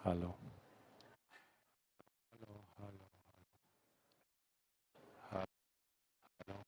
Hallo, hallo, hallo, hallo.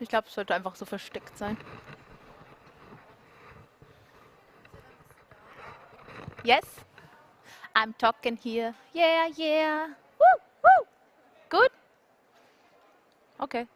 Ich glaube, es sollte einfach so versteckt sein. Yes, I'm talking here. Yeah, yeah. Woo, woo. Good? Okay.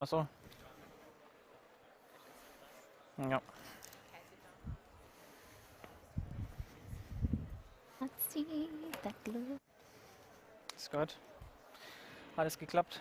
Achso. Ja. Let's see that blue. Ist gut. Alles geklappt.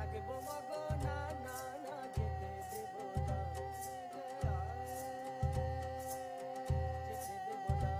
আগে বোমা গো না না না যেতে দেব না যেতে দেব না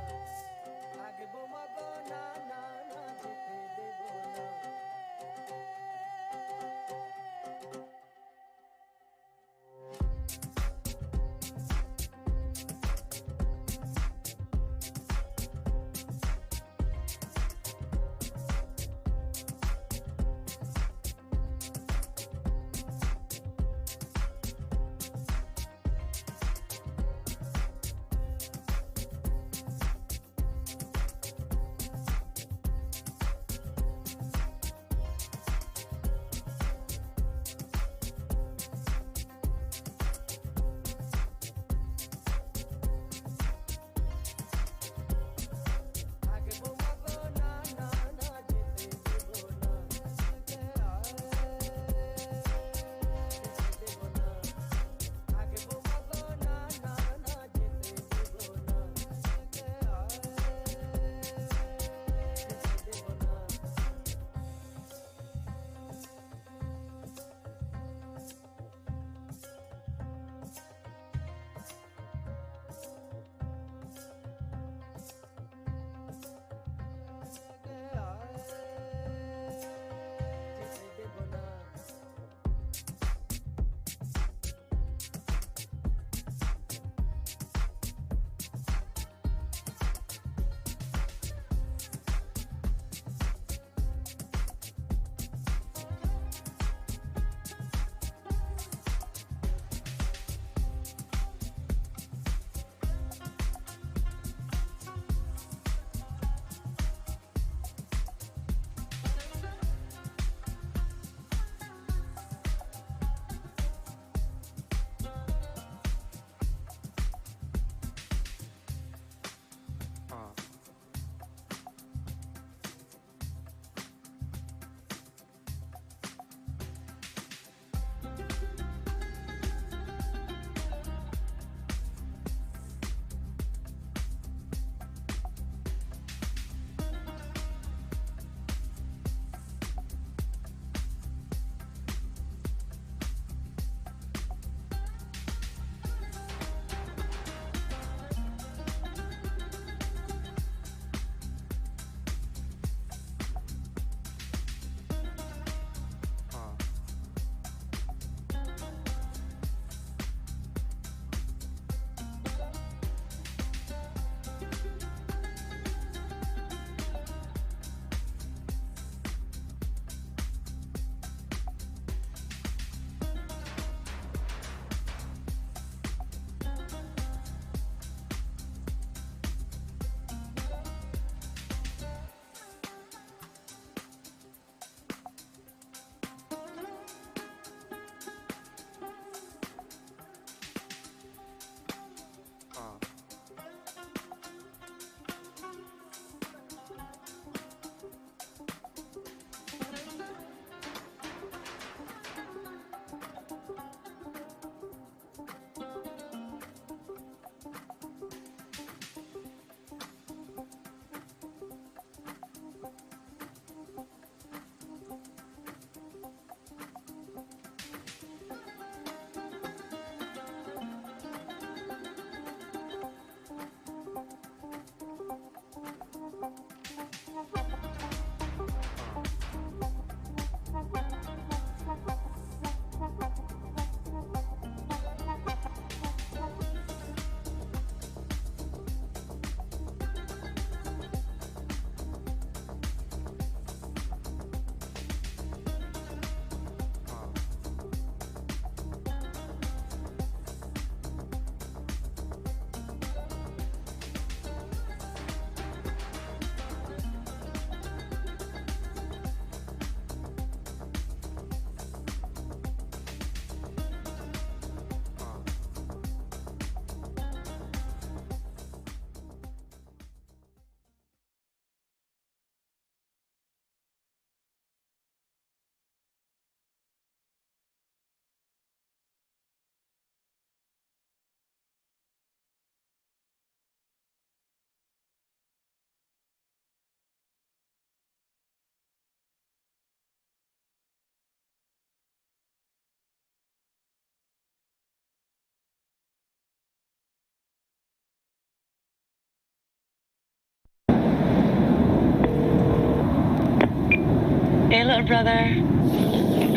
Hey, little brother.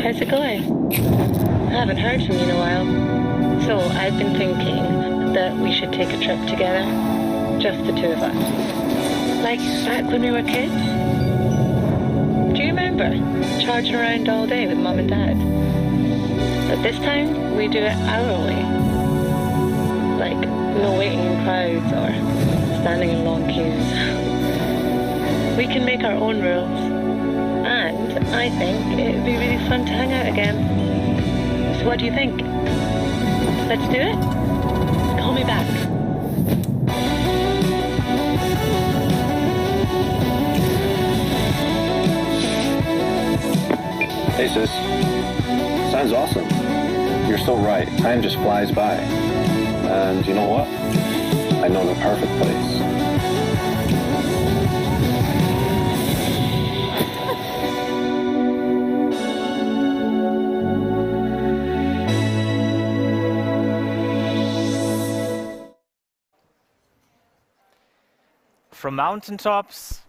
How's it going? I haven't heard from you in a while. So I've been thinking that we should take a trip together. Just the two of us. Like back when we were kids. Do you remember? Charging around all day with Mum and Dad. But this time, we do it our way. Like, no waiting in crowds or standing in long queues. We can make our own rules. And I think it would be really fun to hang out again. So what do you think? Let's do it? Call me back. Hey sis, sounds awesome. You're so right, time just flies by. And you know what? I know the perfect place. From mountaintops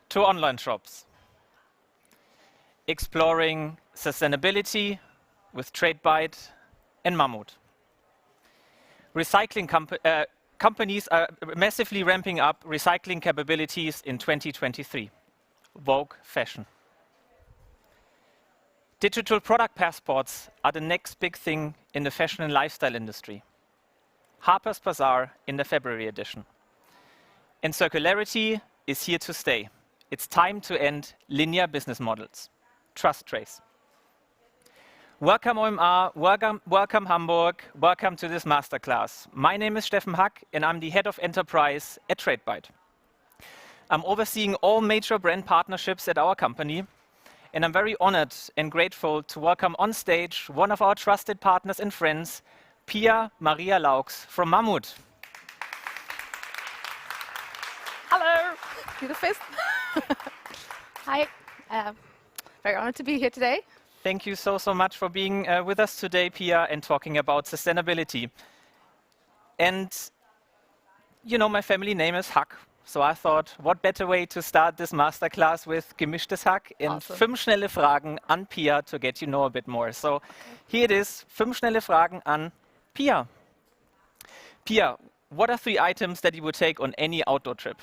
to online shops. Exploring sustainability with Tradebyte and Mammut. Recycling companies are massively ramping up recycling capabilities in 2023. Vogue fashion. Digital product passports are the next big thing in the fashion and lifestyle industry. Harper's Bazaar in the February edition. And circularity is here to stay. It's time to end linear business models. Trust trace. Welcome OMR, welcome Hamburg, welcome to this masterclass. My name is Steffen Hack and I'm the head of enterprise at Tradebyte. I'm overseeing all major brand partnerships at our company, and I'm very honored and grateful to welcome on stage one of our trusted partners and friends, Pia-Maria Laux from Mammut. Hello. Do the fist. Hi. Very honored to be here today. Thank you so much for being with us today, Pia, and talking about sustainability. And you know, my family name is Hack. So I thought, what better way to start this masterclass with gemischtes Hack and Awesome. 5 schnelle Fragen an Pia to get you know a bit more. So here it is, 5 schnelle Fragen an Pia. Pia, what are 3 items that you would take on any outdoor trip?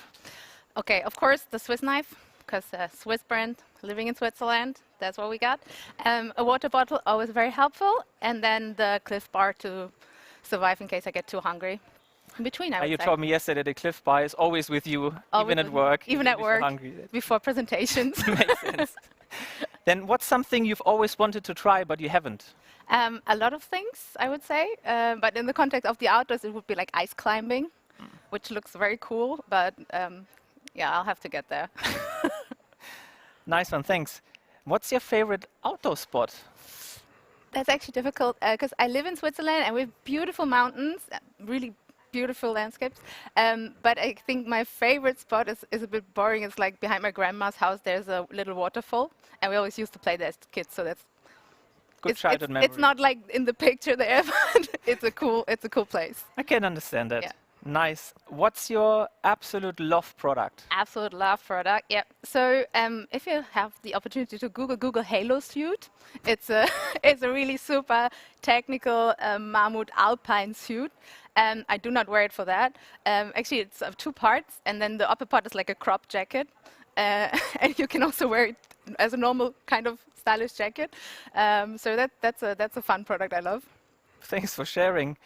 Okay, of course, the Swiss knife, because Swiss brand, living in Switzerland, that's what we got. A water bottle, always very helpful. And then the Cliff Bar to survive in case I get too hungry. In between, I would You say. told me yesterday the Cliff Bar is always with you, Always even at with- work. Even at if you're work, hungry. before presentations. Makes sense. Then what's something you've always wanted to try but you haven't? A lot of things, I would say. But in the context of the outdoors, it would be like ice climbing, which looks very cool. But yeah, I'll have to get there. Nice one, thanks. What's your favorite outdoor spot? That's actually difficult because I live in Switzerland and we have beautiful mountains, really beautiful landscapes. But I think my favorite spot is a bit boring. It's like behind my grandma's house, there's a little waterfall. And we always used to play there as kids. So that's Good childhood memory. it's not like in the picture there, but it's a cool place. I can understand that. Yeah. Nice. What's your absolute love product? Absolute love product. Yeah. So if you have the opportunity to Google Halo suit, it's a it's a really super technical Mammut alpine suit. I do not wear it for that. Actually, it's of 2 parts, and then the upper part is like a crop jacket, and you can also wear it as a normal kind of stylish jacket. So that's a fun product I love. Thanks for sharing.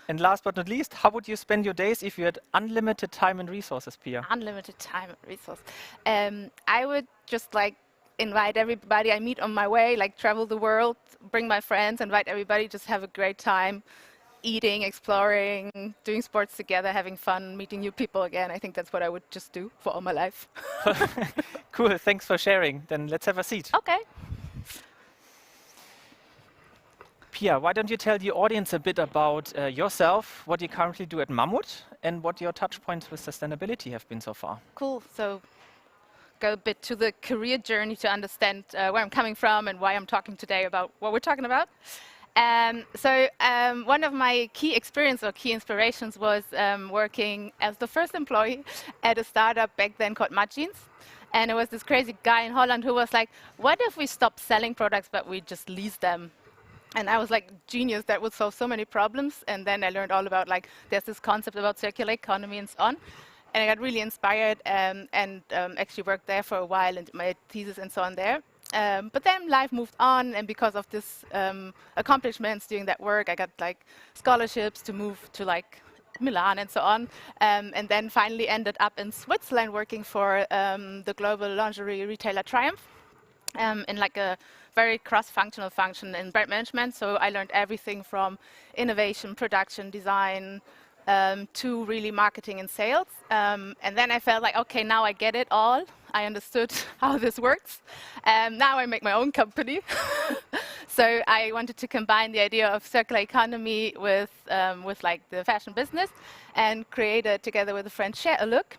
And last but not least, how would you spend your days if you had unlimited time and resources, Pia? Unlimited time and resource. I would just like invite everybody I meet on my way, like travel the world, bring my friends, invite everybody, just have a great time, eating, exploring, doing sports together, having fun, meeting new people again. I think that's what I would just do for all my life. Cool, thanks for sharing. Then let's have a seat. Okay. Pia, why don't you tell the audience a bit about yourself, what you currently do at Mammut, and what your touch points with sustainability have been so far? Cool. So go a bit to the career journey to understand where I'm coming from and why I'm talking today about what we're talking about. One of my key experience or key inspirations was working as the first employee at a startup back then called Mud Jeans. And it was this crazy guy in Holland who was like, what if we stop selling products but we just lease them? And I was like, genius, that would solve so many problems. And then I learned all about, like, there's this concept about circular economy and so on. And I got really inspired and actually worked there for a while and did my thesis and so on there. But then life moved on, and because of this accomplishments doing that work, I got like scholarships to move to like Milan and so on, and then finally ended up in Switzerland working for the global lingerie retailer Triumph in like a very cross-functional function in brand management. So I learned everything from innovation, production, design, to really marketing and sales. And then I felt like, okay, now I get it all. I understood how this works. Now I make my own company. So I wanted to combine the idea of circular economy with like the fashion business and create it together with a friend, Share a Look,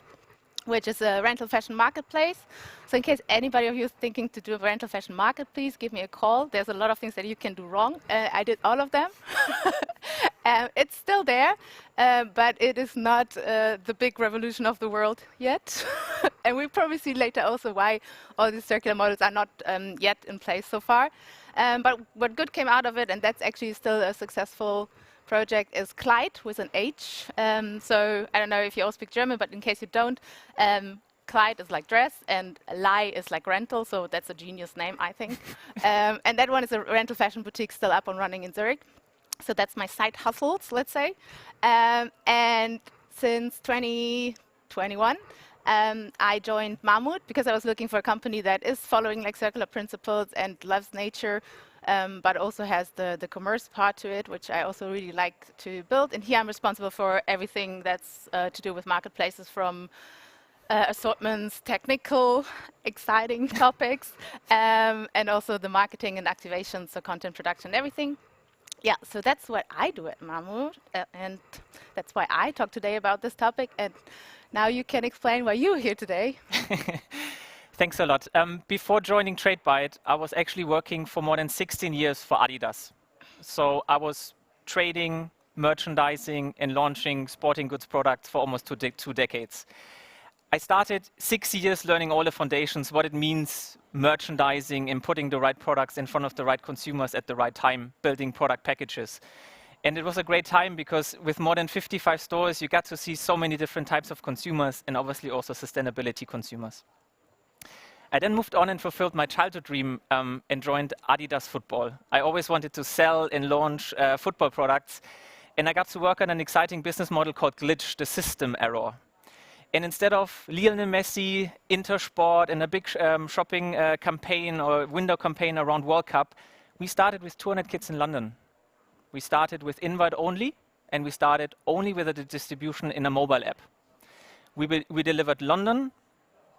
which is a rental fashion marketplace. So in case anybody of you is thinking to do a rental fashion market, please give me a call. There's a lot of things that you can do wrong. I did all of them. It's still there, but it is not the big revolution of the world yet. And we'll probably see later also why all these circular models are not yet in place so far. But what good came out of it, and that's actually still a successful project, is Kleid with an H. So I don't know if you all speak German, but in case you don't, Kleid is like dress and Leih is like rental, so that's a genius name, I think. And that one is a rental fashion boutique still up and running in Zurich. So that's my side hustles, let's say. And since 2021, I joined Mammut because I was looking for a company that is following like circular principles and loves nature, but also has the commerce part to it, which I also really like to build. And here I'm responsible for everything that's to do with marketplaces, from assortments, technical, exciting topics, and also the marketing and activation, so content production, everything. Yeah, so that's what I do at Mammut, and that's why I talk today about this topic. And now you can explain why you're here today. Thanks a lot. Before joining Tradebyte, I was actually working for more than 16 years for Adidas. So I was trading, merchandising, and launching sporting goods products for almost two decades. I started 6 years learning all the foundations, what it means merchandising and putting the right products in front of the right consumers at the right time, building product packages. And it was a great time because with more than 55 stores, you got to see so many different types of consumers, and obviously also sustainability consumers. I then moved on and fulfilled my childhood dream and joined Adidas Football. I always wanted to sell and launch football products, and I got to work on an exciting business model called Glitch, the system error. And instead of Lionel Messi, Intersport, and a big shopping campaign or window campaign around World Cup, we started with 200 kids in London. We started with invite only, and we started only with the distribution in a mobile app. We delivered London,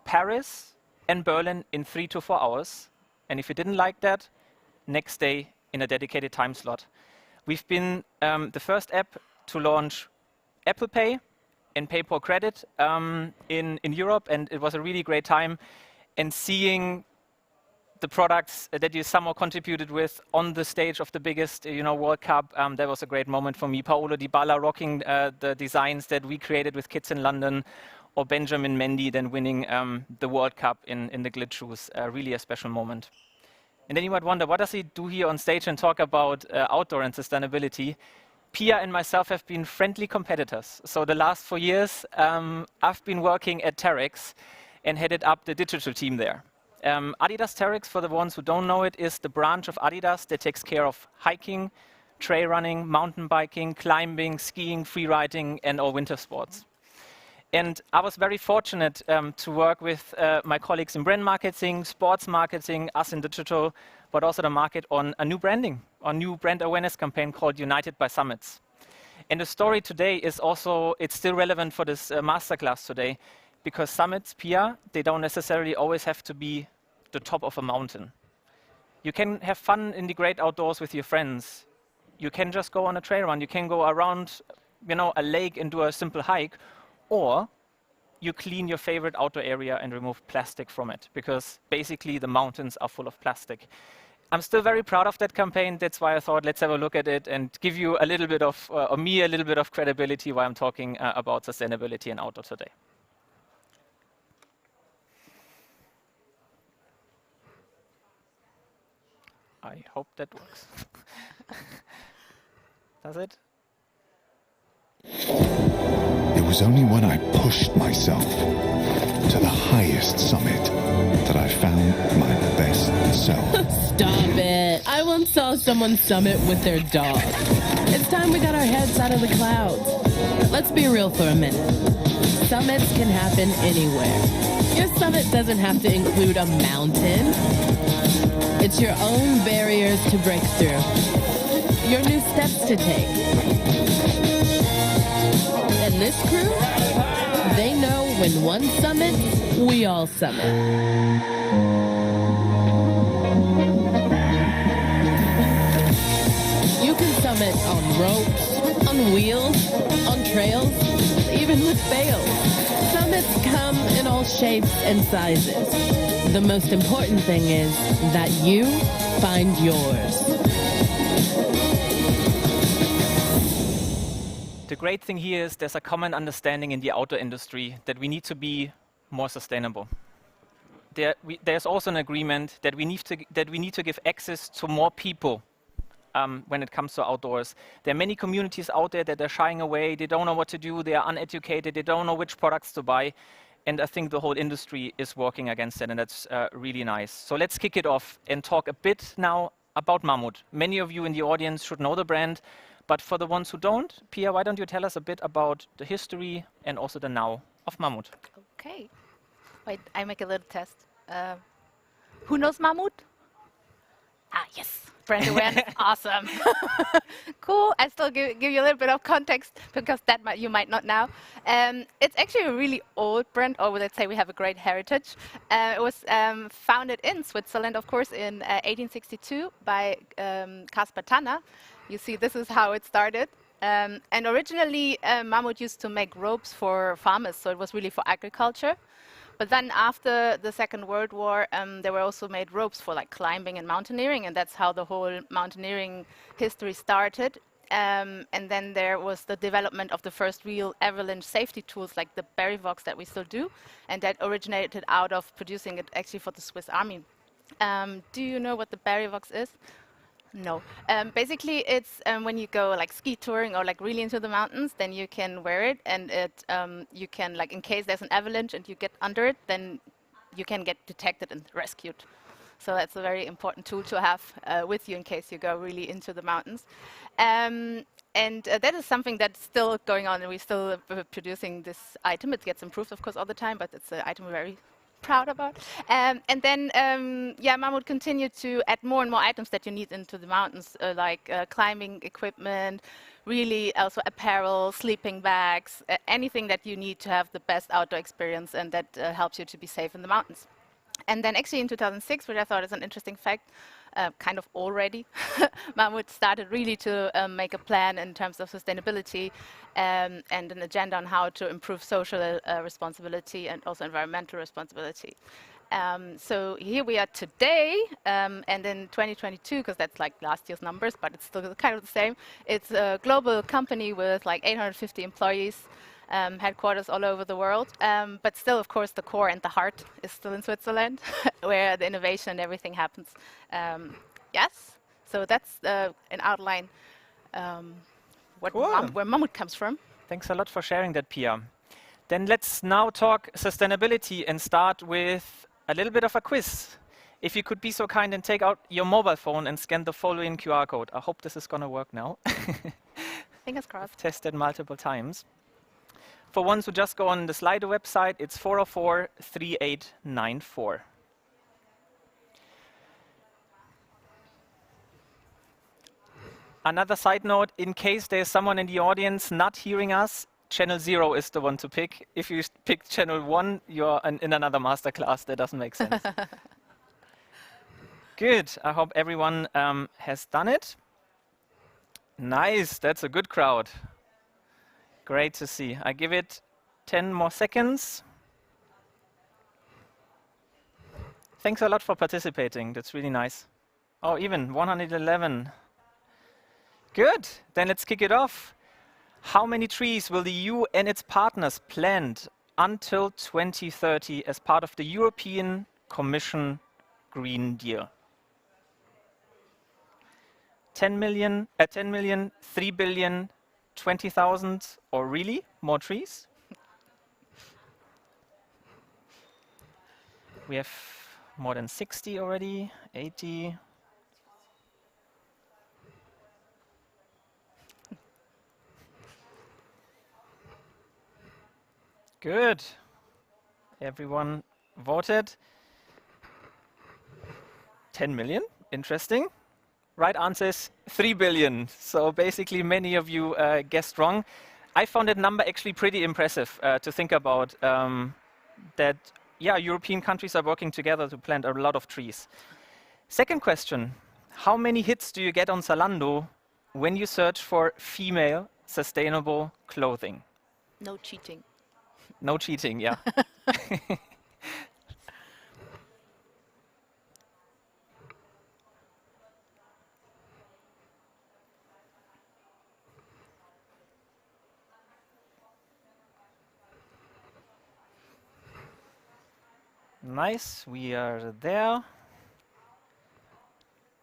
Paris, and Berlin in 3 to 4 hours. And if you didn't like that, next day in a dedicated time slot. We've been the first app to launch Apple Pay and PayPal Credit in Europe, and it was a really great time. And seeing the products that you somehow contributed with on the stage of the biggest World Cup, that was a great moment for me. Paolo Dybala rocking the designs that we created with kids in London, or Benjamin Mendy then winning the World Cup in the Glitch shoes, really a special moment. And then you might wonder, what does he do here on stage and talk about outdoor and sustainability? Pia and myself have been friendly competitors. So the last 4 years, I've been working at Terex and headed up the digital team there. Adidas Terex, for the ones who don't know it, is the branch of Adidas that takes care of hiking, trail running, mountain biking, climbing, skiing, free riding, and all winter sports. And I was very fortunate to work with my colleagues in brand marketing, sports marketing, us in digital, but also the market on a new branding, a new brand awareness campaign called United by Summits. And the story today is also, it's still relevant for this masterclass today, because summits, Pia, they don't necessarily always have to be the top of a mountain. You can have fun in the great outdoors with your friends. You can just go on a trail run. You can go around, a lake and do a simple hike, or you clean your favorite outdoor area and remove plastic from it, because basically the mountains are full of plastic. I'm still very proud of that campaign. That's why I thought, let's have a look at it and give you a little bit of, or me a little bit of credibility while I'm talking about sustainability and outdoor today. I hope that works. Does it? It was only when I pushed myself to the highest summit that I found my best self. Stop it. I once saw someone summit with their dog. It's time we got our heads out of the clouds. Let's be real for a minute. Summits can happen anywhere. Your summit doesn't have to include a mountain. It's your own barriers to break through. Your new steps to take. And this crew, they know when one summit, we all summit. You can summit on ropes, on wheels, on trails, even with bales. Summits come in all shapes and sizes. The most important thing is that you find yours. The great thing here is there's a common understanding in the outdoor industry that we need to be more sustainable. There's also an agreement that we need to give access to more people when it comes to outdoors. There are many communities out there that are shying away. They don't know what to do. They are uneducated. They don't know which products to buy. And I think the whole industry is working against it, and that's really nice. So let's kick it off and talk a bit now about Mammut. Many of you in the audience should know the brand, but for the ones who don't, Pia, why don't you tell us a bit about the history and also the now of Mammut? Okay. Wait, I make a little test. Who knows Mammut? Ah, yes. Brand awareness. Awesome. Cool. I still give you a little bit of context because that you might not know. It's actually a really old brand, or let's say we have a great heritage. It was founded in Switzerland, of course, in 1862 by Caspar Tanner. You see, this is how it started. And originally, Mammut used to make ropes for farmers, so it was really for agriculture. But then after the Second World War, there were also made ropes for like climbing and mountaineering, and that's how the whole mountaineering history started. And then there was the development of the first real avalanche safety tools like the Barryvox that we still do, and that originated out of producing it actually for the Swiss Army. Do you know what the Barryvox is? No. Basically, it's when you go like ski touring or like really into the mountains, then you can wear it, and it you can like in case there's an avalanche and you get under it, then you can get detected and rescued. So that's a very important tool to have with you in case you go really into the mountains. And that is something that's still going on, and we're still producing this item. It gets improved, of course, all the time, but it's an item we're very proud about. And then, Mammut continued to add more and more items that you need into the mountains, like climbing equipment, really also apparel, sleeping bags, anything that you need to have the best outdoor experience and that helps you to be safe in the mountains. And then actually in 2006, which I thought is an interesting fact, kind of already, Mammut started really to make a plan in terms of sustainability and an agenda on how to improve social responsibility and also environmental responsibility. So here we are today, and in 2022, because that's like last year's numbers, but it's still kind of the same. It's a global company with like 850 employees, headquarters all over the world. But still, of course, the core and the heart is still in Switzerland, where the innovation and everything happens. Yes, so that's an outline where Mammut comes from. Thanks a lot for sharing that, Pia. Then let's now talk sustainability and start with a little bit of a quiz. If you could be so kind and take out your mobile phone and scan the following QR code. I hope this is going to work now. Fingers crossed. I've tested multiple times. For ones who just go on the Slido website, it's 404-3894. Another side note, in case there's someone in the audience not hearing us, channel 0 is the one to pick. If you pick channel 1, you're in another masterclass. That doesn't make sense. Good. I hope everyone has done it. Nice. That's a good crowd. Great to see. I give it 10 more seconds. Thanks a lot for participating. That's really nice. Oh, even 111. Good. Then let's kick it off. How many trees will the EU and its partners plant until 2030 as part of the European Commission Green Deal? 10 million, 3 billion, 20,000, or really more trees? We have more than 60 already, 80. Good. Everyone voted. 10 million, interesting. Right answer is 3 billion. So basically many of you guessed wrong. I found that number actually pretty impressive to think about that, yeah, European countries are working together to plant a lot of trees. Second question, how many hits do you get on Zalando when you search for female sustainable clothing? No cheating. No cheating, yeah. Nice, we are there.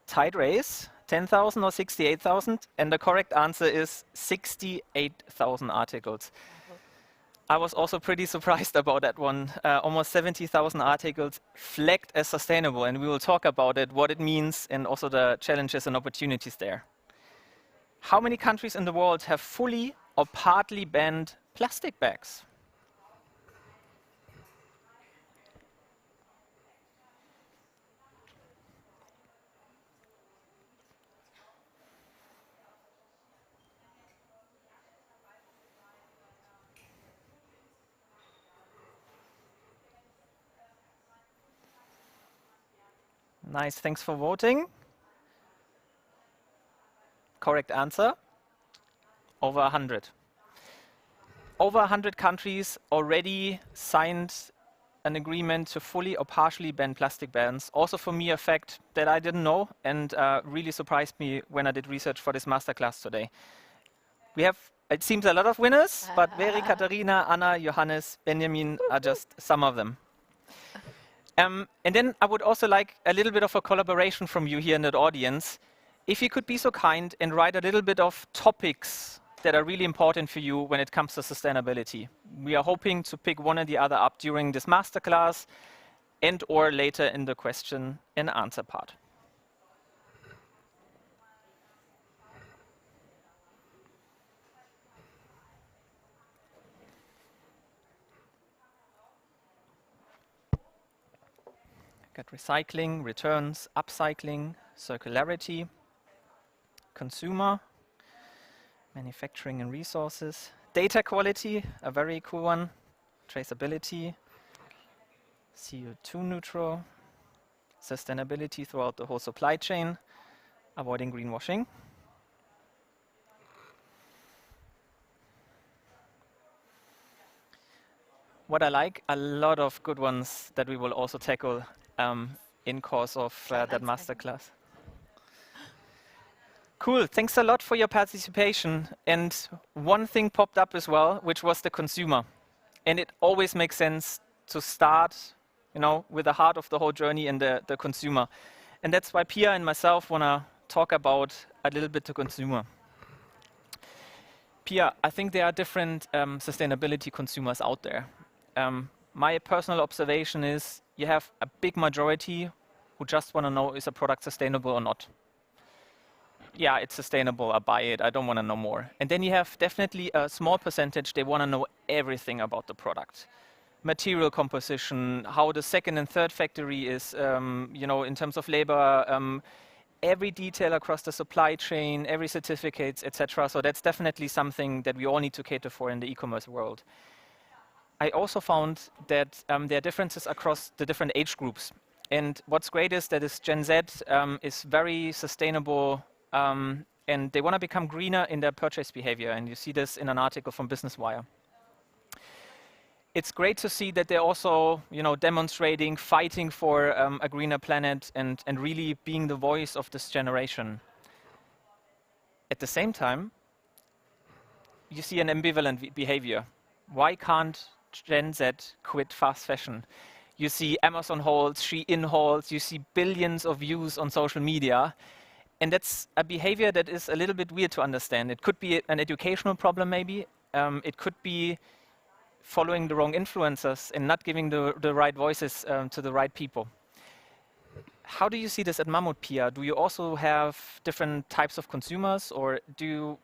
Tight race, 10,000 or 68,000, and the correct answer is 68,000 articles. I was also pretty surprised about that one. Almost 70,000 articles flagged as sustainable, and we will talk about it, what it means, and also the challenges and opportunities there. How many countries in the world have fully or partly banned plastic bags? Nice, thanks for voting. Correct answer, over 100. Over 100 countries already signed an agreement to fully or partially ban plastic bans. Also for me, a fact that I didn't know and really surprised me when I did research for this masterclass today. We have, it seems, a lot of winners, but Veri, Katharina, Anna, Johannes, Benjamin are just some of them. And then I would also like a little bit of a collaboration from you here in the audience. If you could be so kind and write a little bit of topics that are really important for you when it comes to sustainability. We are hoping to pick one or the other up during this masterclass and or later in the question and answer part. Got recycling, returns, upcycling, circularity, consumer, manufacturing and resources, data quality, a very cool one, traceability, CO2 neutral, sustainability throughout the whole supply chain, avoiding greenwashing. What I like, a lot of good ones that we will also tackle in course of that masterclass. Cool, thanks a lot for your participation. And one thing popped up as well, which was the consumer. And it always makes sense to start, with the heart of the whole journey and the consumer. And that's why Pia and myself want to talk about a little bit the consumer. Pia, I think there are different sustainability consumers out there. My personal observation is you have a big majority who just want to know, is a product sustainable or not? Yeah, it's sustainable, I buy it, I don't want to know more. And then you have definitely a small percentage, they want to know everything about the product. Material composition, how the second and third factory is, in terms of labor, every detail across the supply chain, every certificates, etc. So that's definitely something that we all need to cater for in the e-commerce world. I also found that there are differences across the different age groups. And what's great is that this Gen Z is very sustainable and they want to become greener in their purchase behavior. And you see this in an article from Business Wire. It's great to see that they're also, demonstrating, fighting for a greener planet and really being the voice of this generation. At the same time, you see an ambivalent behavior. Why can't Gen Z quit fast fashion? You see Amazon hauls, Shein hauls, you see billions of views on social media, And that's a behavior that is a little bit weird to understand. It could be an educational problem maybe. It could be following the wrong influencers and not giving the right voices to the right people. How do you see this at Mammut, Pia? Do you also have different types of consumers, or do you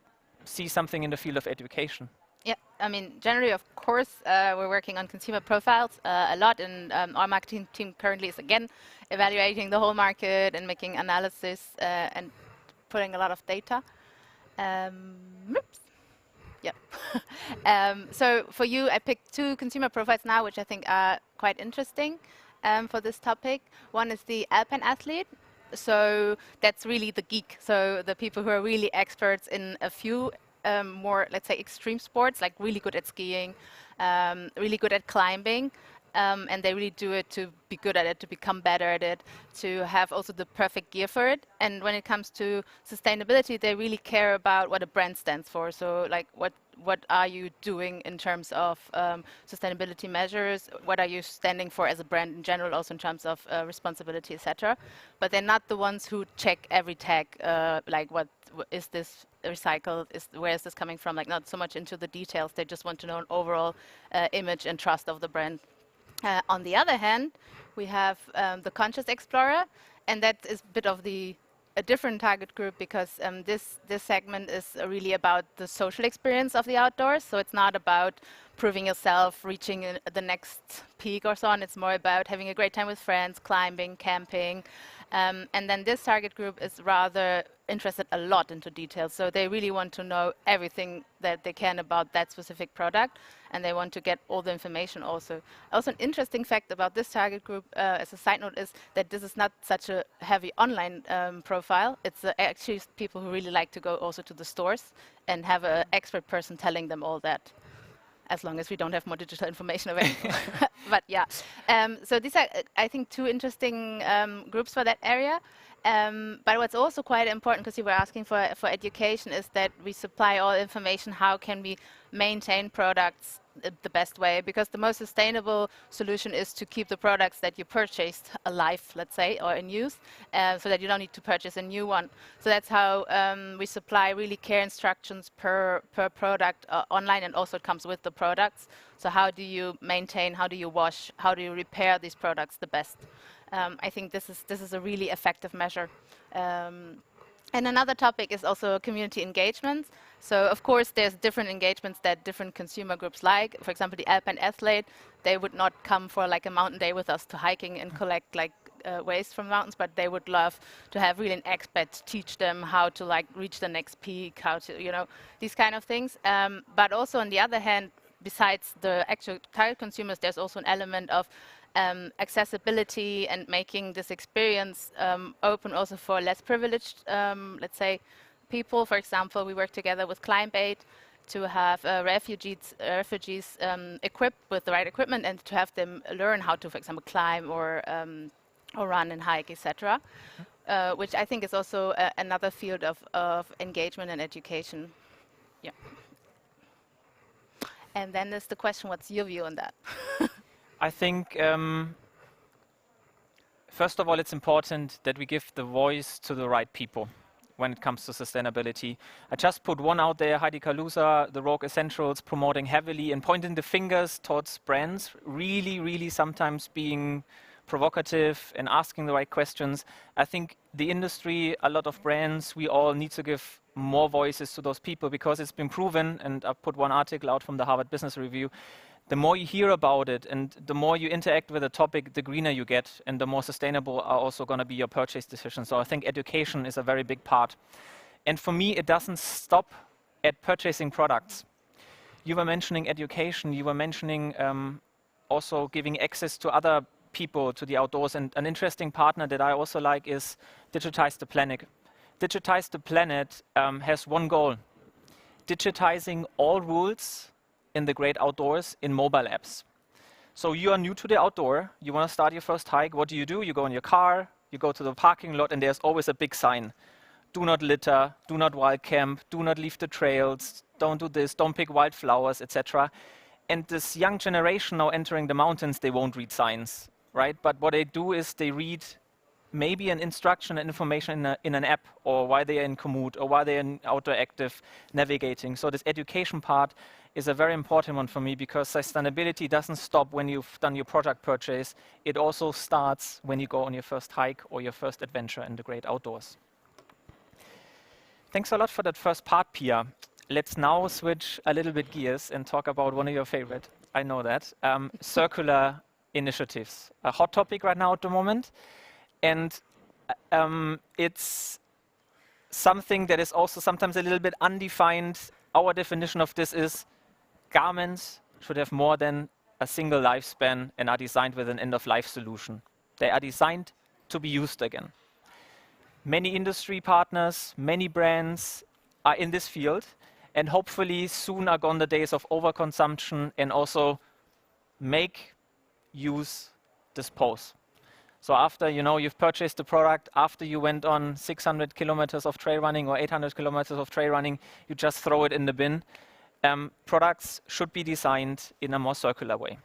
see something in the field of education? Yeah, I mean, generally, of course, we're working on consumer profiles a lot, and our marketing team currently is again evaluating the whole market and making analysis and putting a lot of data. Oops. Yeah. So for you, I picked 2 consumer profiles now, which I think are quite interesting for this topic. One is the alpine athlete. So that's really the geek. So the people who are really experts in a few more, let's say, extreme sports, like really good at skiing, really good at climbing, and they really do it to be good at it, to become better at it, to have also the perfect gear for it. And when it comes to sustainability, they really care about what a brand stands for. So like what are you doing in terms of sustainability measures? What are you standing for as a brand in general, also in terms of responsibility, etc. But they're not the ones who check every tag, like what is this recycled, where is this coming from, like not so much into the details. They just want to know an overall image and trust of the brand. On the other hand, we have the conscious explorer, and that is a bit of a different target group, because this segment is really about the social experience of the outdoors. So it's not about proving yourself, reaching the next peak or so on. It's more about having a great time with friends, climbing, camping. And then this target group is rather interested a lot into details. So they really want to know everything that they can about that specific product, and they want to get all the information also. Also, an interesting fact about this target group, as a side note, is that this is not such a heavy online profile. It's actually people who really like to go also to the stores and have an expert person telling them all that, as long as we don't have more digital information available. But yeah, so these are, I think, 2 interesting groups for that area. But what's also quite important, because you were asking for education, is that we supply all information. How can we maintain products the best way? Because the most sustainable solution is to keep the products that you purchased alive, let's say, or in use, so that you don't need to purchase a new one. So that's how we supply really care instructions per product online, and also it comes with the products. So how do you maintain, how do you wash, how do you repair these products the best? I think this is a really effective measure. And another topic is also community engagement. So of course there's different engagements that different consumer groups like. For example, the alpine athlete, they would not come for like a mountain day with us to hiking and collect like waste from mountains, but they would love to have really an expert teach them how to like reach the next peak, how to, you know, these kind of things. But also on the other hand, besides the actual target consumers, there's also an element of accessibility and making this experience open also for less privileged, let's say, people. For example, we work together with Tradebyte to have refugees equipped with the right equipment, and to have them learn how to, for example, climb or run and hike, etc. Which I think is also another field of engagement and education. Yeah. And then there's the question, what's your view on that? I think, first of all, it's important that we give the voice to the right people when it comes to sustainability. I just put one out there, Heidi Kalusa, the Rogue Essentials, promoting heavily and pointing the fingers towards brands, really sometimes being provocative and asking the right questions. I think the industry, a lot of brands, we all need to give more voices to those people, because it's been proven, and I put one article out from the Harvard Business Review, the more you hear about it and the more you interact with a topic, the greener you get, and the more sustainable are also going to be your purchase decisions. So I think education is a very big part. And for me, it doesn't stop at purchasing products. You were mentioning education, you were mentioning also giving access to other people to the outdoors. And an interesting partner that I also like is Digitize the Planet. Digitize the Planet has one goal: digitizing all rules in the great outdoors in mobile apps. So you are new to the outdoor, you want to start your first hike, what do? You go in your car, you go to the parking lot, and there's always a big sign: do not litter, do not wild camp, do not leave the trails, don't do this, don't pick wildflowers, etc. And this young generation now entering the mountains, they won't read signs, right? But what they do is they read maybe an instruction and information in an app, or why they are in commute, or why they are in outdoor active navigating. So this education part is a very important one for me, because sustainability doesn't stop when you've done your product purchase. It also starts when you go on your first hike or your first adventure in the great outdoors. Thanks a lot for that first part, Pia. Let's now switch a little bit gears and talk about one of your favorite, I know that, circular initiatives. A hot topic right now at the moment. And it's something that is also sometimes a little bit undefined. Our definition of this is garments should have more than a single lifespan and are designed with an end-of-life solution. They are designed to be used again. Many industry partners, many brands are in this field, and hopefully soon are gone the days of overconsumption and also make, use, dispose. So after you've purchased the product, after you went on 600 kilometers of trail running or 800 kilometers of trail running, you just throw it in the bin. Products should be designed in a more circular way.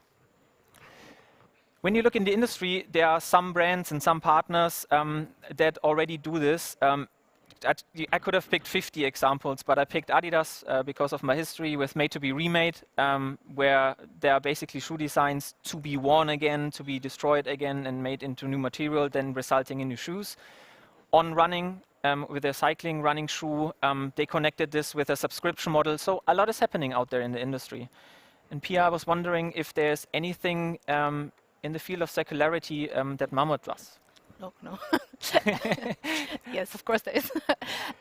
When you look in the industry, there are some brands and some partners that already do this. I could have picked 50 examples, but I picked Adidas because of my history with Made to be Remade, where there are basically shoe designs to be worn again, to be destroyed again and made into new material, then resulting in new shoes. On running, with their cycling running shoe, they connected this with a subscription model. So a lot is happening out there in the industry. And Pia, I was wondering if there's anything in the field of circularity that Mammut does. No. Yes, of course there is.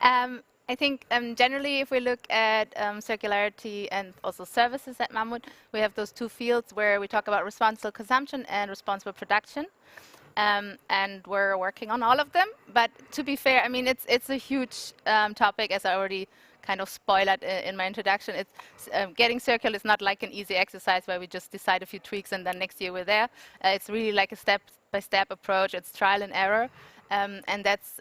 I think generally, if we look at circularity and also services at Mammut, we have those two fields where we talk about responsible consumption and responsible production. And we're working on all of them. But to be fair, I mean, it's a huge topic, as I already kind of spoiled in my introduction. It's getting circular is not like an easy exercise where we just decide a few tweaks and then next year we're there. It's really like a step-by-step approach. It's trial and error. And that's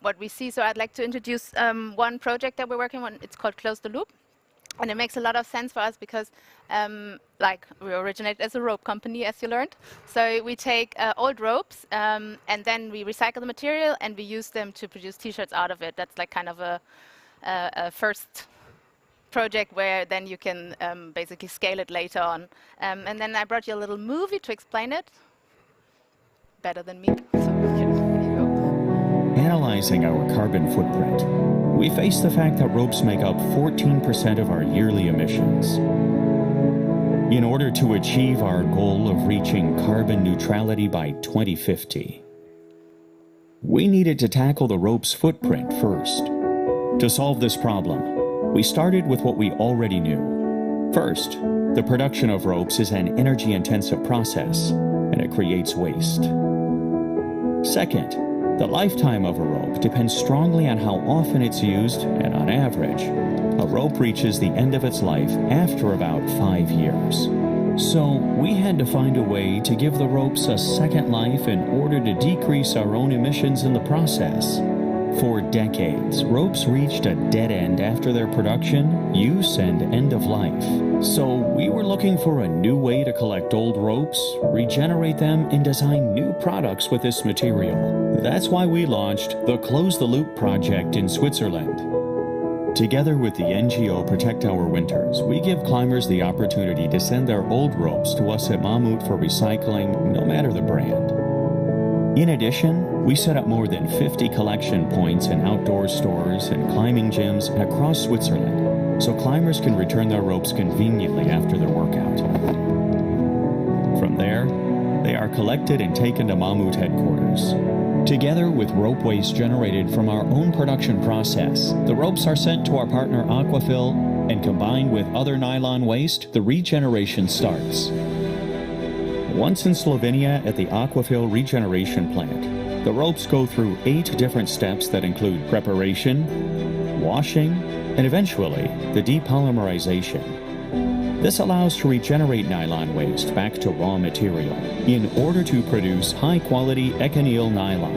what we see. So I'd like to introduce one project that we're working on. It's called Close the Loop. And it makes a lot of sense for us because like we originated as a rope company, as you learned. So we take old ropes and then we recycle the material and we use them to produce T-shirts out of it. That's like kind of a first project where then you can basically scale it later on. And then I brought you a little movie to explain it. Better than me. So here you go. Analyzing our carbon footprint, we face the fact that ropes make up 14% of our yearly emissions. In order to achieve our goal of reaching carbon neutrality by 2050, we needed to tackle the rope's footprint first. To solve this problem, we started with what we already knew. First, the production of ropes is an energy-intensive process, and it creates waste. Second, the lifetime of a rope depends strongly on how often it's used, and on average, a rope reaches the end of its life after about 5 years. So we had to find a way to give the ropes a second life in order to decrease our own emissions in the process. For decades, ropes reached a dead end after their production, use, and end of life. So we were looking for a new way to collect old ropes, regenerate them, and design new products with this material. That's why we launched the Close the Loop project in Switzerland. Together with the NGO Protect Our Winters, we give climbers the opportunity to send their old ropes to us at Mammut for recycling, no matter the brand. In addition, we set up more than 50 collection points in outdoor stores and climbing gyms across Switzerland, so climbers can return their ropes conveniently after their workout. From there, they are collected and taken to Mammut headquarters. Together with rope waste generated from our own production process, the ropes are sent to our partner Aquafil, and combined with other nylon waste, the regeneration starts. Once in Slovenia at the Aquafil regeneration plant, the ropes go through 8 different steps that include preparation, washing, and eventually the depolymerization. This allows to regenerate nylon waste back to raw material in order to produce high-quality econyl nylon.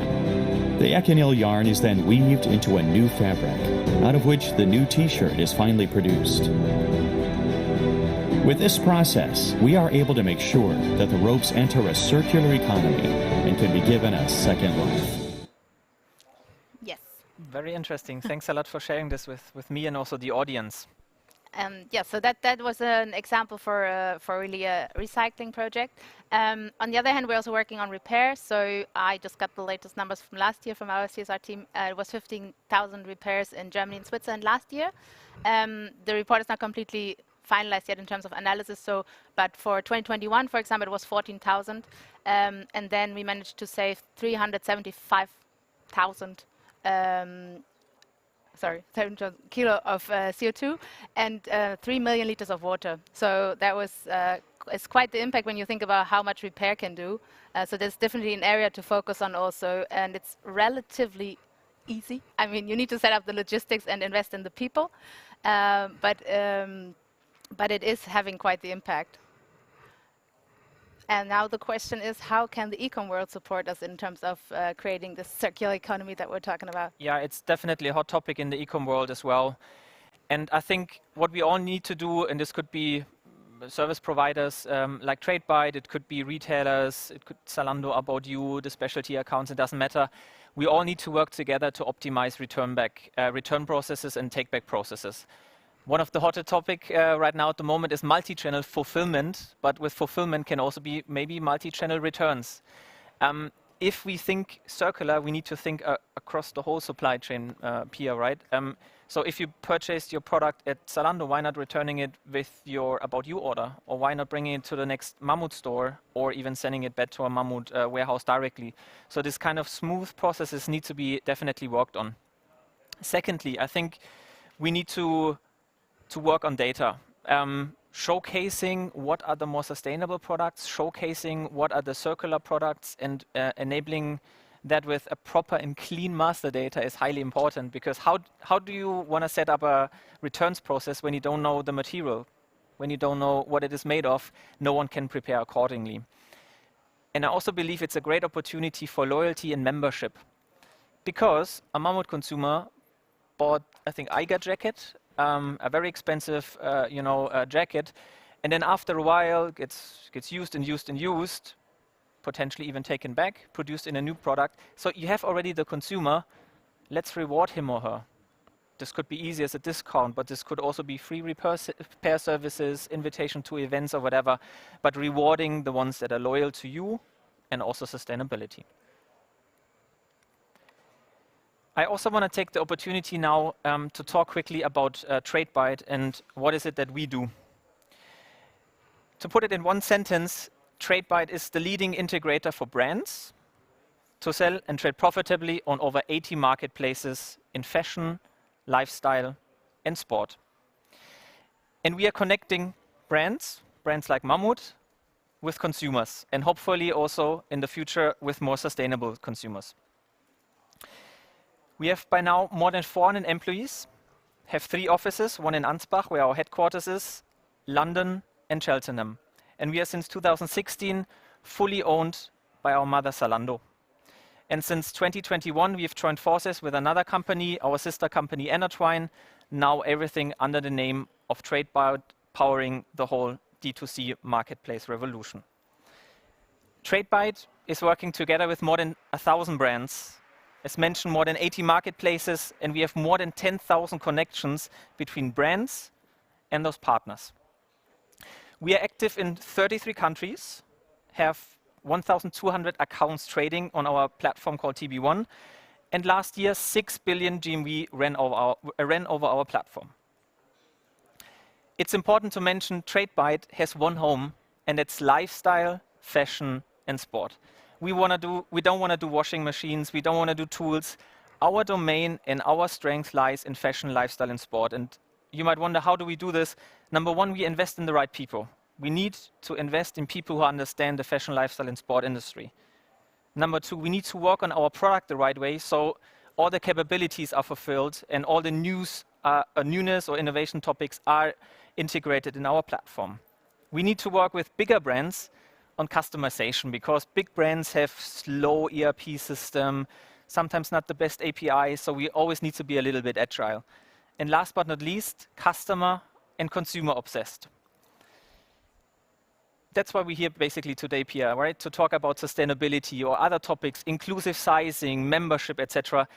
The econyl yarn is then weaved into a new fabric, out of which the new T-shirt is finally produced. With this process, we are able to make sure that the ropes enter a circular economy and can be given a second life. Yes. Very interesting. Thanks a lot for sharing this with me and also the audience. Yeah, so that was an example for really a recycling project. On the other hand, we're also working on repair. So I just got the latest numbers from last year from our CSR team. It was 15,000 repairs in Germany and Switzerland last year. The report is not completely finalized yet in terms of analysis. So, but for 2021, for example, it was 14,000, and then we managed to save 375,000. 7 kilo of CO2 and 3 million liters of water. So that was it's quite the impact when you think about how much repair can do. So there's definitely an area to focus on also, and it's relatively easy. I mean, you need to set up the logistics and invest in the people, but it is having quite the impact. And now the question is, how can the e-com world support us in terms of creating this circular economy that we're talking about? Yeah, it's definitely a hot topic in the e-com world as well. And I think what we all need to do, and this could be service providers like Tradebyte, it could be retailers, it could Zalando, About You, the specialty accounts, it doesn't matter. We all need to work together to optimize return processes and take-back processes. One of the hotter topic right now at the moment is multi-channel fulfillment, but with fulfillment can also be maybe multi-channel returns. If we think circular, we need to think across the whole supply chain, Pia, right? So if you purchased your product at Zalando, why not returning it with your About You order? Or why not bringing it to the next Mammut store or even sending it back to a Mammut warehouse directly? So this kind of smooth processes need to be definitely worked on. Secondly, I think we need to work on data, showcasing what are the more sustainable products, showcasing what are the circular products, and enabling that with a proper and clean master data is highly important, because how do you want to set up a returns process when you don't know the material, when you don't know what it is made of? No one can prepare accordingly. And I also believe it's a great opportunity for loyalty and membership, because a Mammut consumer bought, I think, Eiger jacket, a very expensive, jacket, and then after a while gets used and used and used, potentially even taken back, produced in a new product. So you have already the consumer. Let's reward him or her. This could be easy as a discount, but this could also be free repair services, invitation to events or whatever, but rewarding the ones that are loyal to you and also sustainability. I also want to take the opportunity now to talk quickly about Tradebyte and what is it that we do. To put it in one sentence, Tradebyte is the leading integrator for brands to sell and trade profitably on over 80 marketplaces in fashion, lifestyle, and sport. And we are connecting brands like Mammut, with consumers, and hopefully also in the future with more sustainable consumers. We have by now more than 400 employees, have 3 offices, one in Ansbach, where our headquarters is, London and Cheltenham. And we are since 2016 fully owned by our mother Zalando. And since 2021, we have joined forces with another company, our sister company Intertwined, now everything under the name of Tradebyte, powering the whole D2C marketplace revolution. Tradebyte is working together with more than 1,000 brands, as mentioned, more than 80 marketplaces, and we have more than 10,000 connections between brands and those partners. We are active in 33 countries, have 1,200 accounts trading on our platform called TB1, and last year 6 billion GMV ran over our platform. It's important to mention Tradebyte has one home, and it's lifestyle, fashion, and sport. We don't want to do washing machines, we don't want to do tools. Our domain and our strength lies in fashion, lifestyle, and sport. And you might wonder, how do we do this? Number one, we invest in the right people. We need to invest in people who understand the fashion, lifestyle, and sport industry. Number two, we need to work on our product the right way, so all the capabilities are fulfilled and all the newness or innovation topics are integrated in our platform. We need to work with bigger brands on customization, because big brands have slow ERP system, sometimes not the best API, so we always need to be a little bit agile. And last but not least, customer and consumer obsessed. that's why we're here basically today, Pia, right? To talk about sustainability or other topics, inclusive sizing, membership, etc.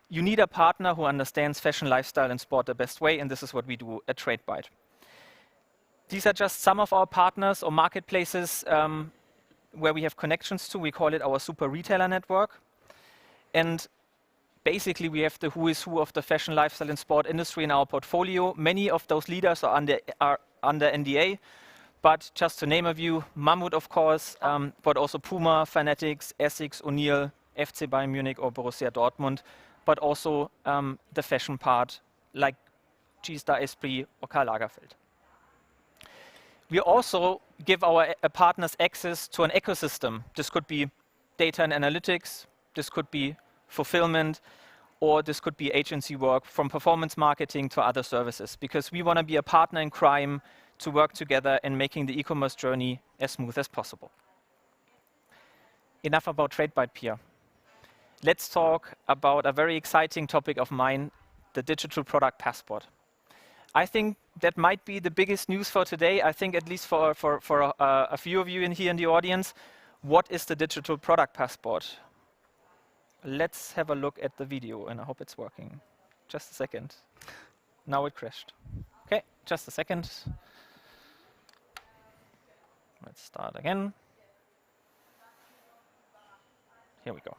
You need a partner who understands fashion, lifestyle, and sport the best way, and this is what we do at Tradebyte. These are just some of our partners or marketplaces where we have connections to. We call it our super retailer network. And basically, we have the who is who of the fashion, lifestyle, and sport industry in our portfolio. Many of those leaders are under NDA. But just to name a few, Mammut, of course, but also Puma, Fanatics, Essex, O'Neill, FC Bayern Munich or Borussia Dortmund, but also the fashion part like G-Star, Esprit or Karl Lagerfeld. We also give our partners access to an ecosystem. This could be data and analytics, this could be fulfillment, or this could be agency work from performance marketing to other services, because we want to be a partner in crime to work together in making the e-commerce journey as smooth as possible. Enough about Tradebyte, Pia. Let's talk about a very exciting topic of mine, the digital product passport. I think that might be the biggest news for today. I think at least for a few of you here in the audience, what is the digital product passport? Let's have a look at the video, and I hope it's working. Just a second. Now it crashed. Okay, just a second. Let's start again. Here we go.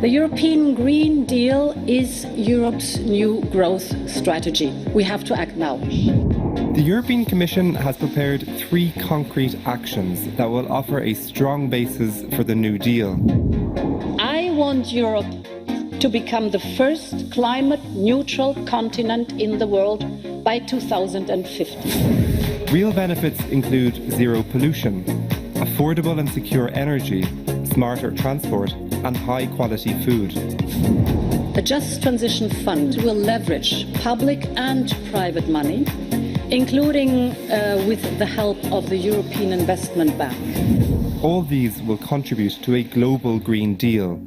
The European Green Deal is Europe's new growth strategy. We have to act now. The European Commission has prepared 3 concrete actions that will offer a strong basis for the New Deal. I want Europe to become the first climate-neutral continent in the world by 2050. Real benefits include zero pollution, affordable and secure energy, smarter transport, and high-quality food. The Just Transition Fund will leverage public and private money, including with the help of the European Investment Bank. All these will contribute to a global Green Deal.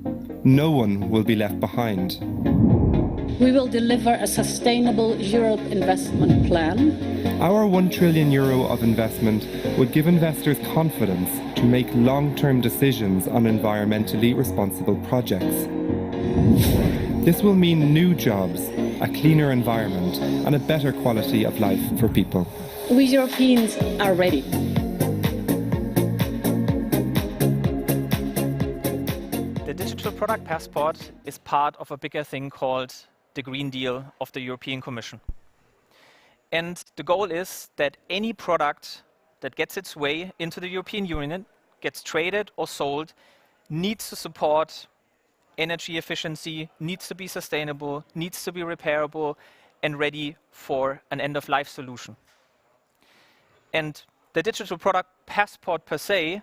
No one will be left behind. We will deliver a sustainable Europe investment plan. Our €1 trillion of investment would give investors confidence to make long-term decisions on environmentally responsible projects. This will mean new jobs, a cleaner environment, and a better quality of life for people. We Europeans are ready. The digital product passport is part of a bigger thing called the Green Deal of the European Commission. And the goal is that any product that gets its way into the European Union, gets traded or sold, needs to support energy efficiency, needs to be sustainable, needs to be repairable, and ready for an end-of-life solution. And the digital product passport per se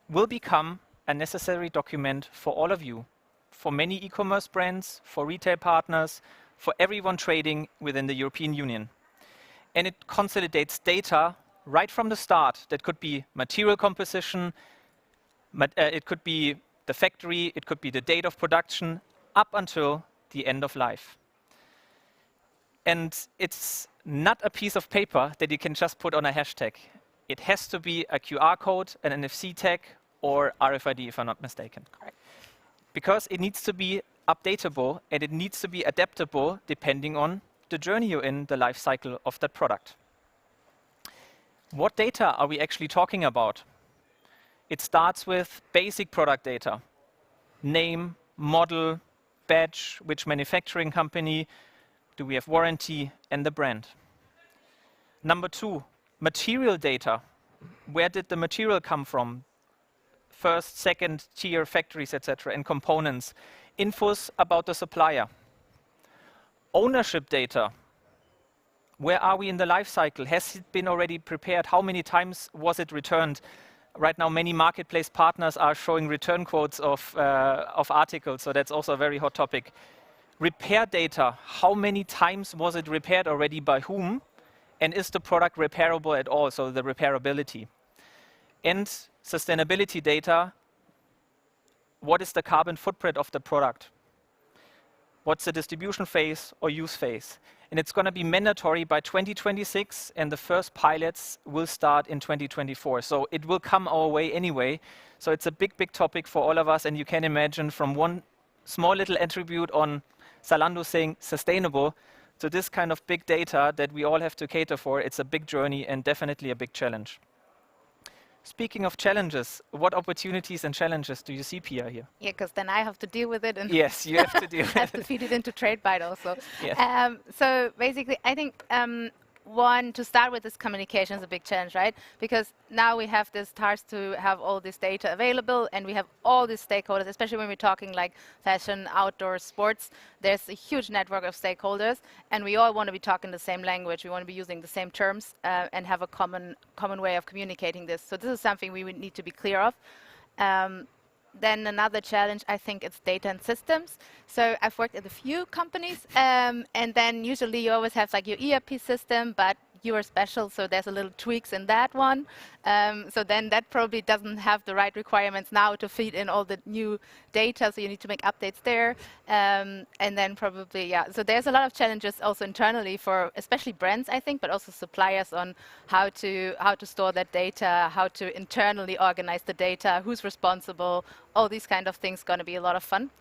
will become a necessary document for all of you, for many e-commerce brands, for retail partners, for everyone trading within the European Union. And it consolidates data right from the start. That could be material composition, it could be the factory, it could be the date of production, up until the end of life. And it's not a piece of paper that you can just put on a hashtag. It has to be a QR code, an NFC tag, or RFID, if I'm not mistaken. Correct. Because it needs to be updatable and it needs to be adaptable depending on the journey you're in, the life cycle of that product. What data are we actually talking about? It starts with basic product data. Name, model, badge, which manufacturing company, do we have warranty, and the brand. Number 2, material data. Where did the material come from? First, second tier factories, etc., and components. Infos about the supplier. Ownership data. Where are we in the life cycle? Has it been already prepared? How many times was it returned? Right now, many marketplace partners are showing return quotes of articles, so that's also a very hot topic. Repair data. How many times was it repaired already by whom? And is the product repairable at all? So the repairability. And sustainability data. What is the carbon footprint of the product? What's the distribution phase or use phase? And it's going to be mandatory by 2026, and the first pilots will start in 2024. So it will come our way anyway. So it's a big, big topic for all of us. And you can imagine from one small little attribute on Zalando saying sustainable to this kind of big data that we all have to cater for. It's a big journey and definitely a big challenge. Speaking of challenges, what opportunities and challenges do you see, Pia, here? Yeah, because then I have to deal with it. And yes, you have to deal with it. I have to feed it into Tradebyte also. Yes. So basically, I think one, to start with, this communication is a big challenge, right? Because now we have this task to have all this data available, and we have all these stakeholders, especially when we're talking like fashion, outdoor, sports. There's a huge network of stakeholders, and we all want to be talking the same language. We want to be using the same terms and have a common way of communicating this. So this is something we would need to be clear of. Then another challenge, I think, it's data and systems. So I've worked at a few companies, and then usually you always have like your ERP system, but you are special, so there's a little tweaks in that one. So then that probably doesn't have the right requirements now to feed in all the new data, so you need to make updates there. And then probably, yeah, so there's a lot of challenges also internally for especially brands, I think, but also suppliers on how to store that data, how to internally organize the data, who's responsible, all these kind of things going to be a lot of fun.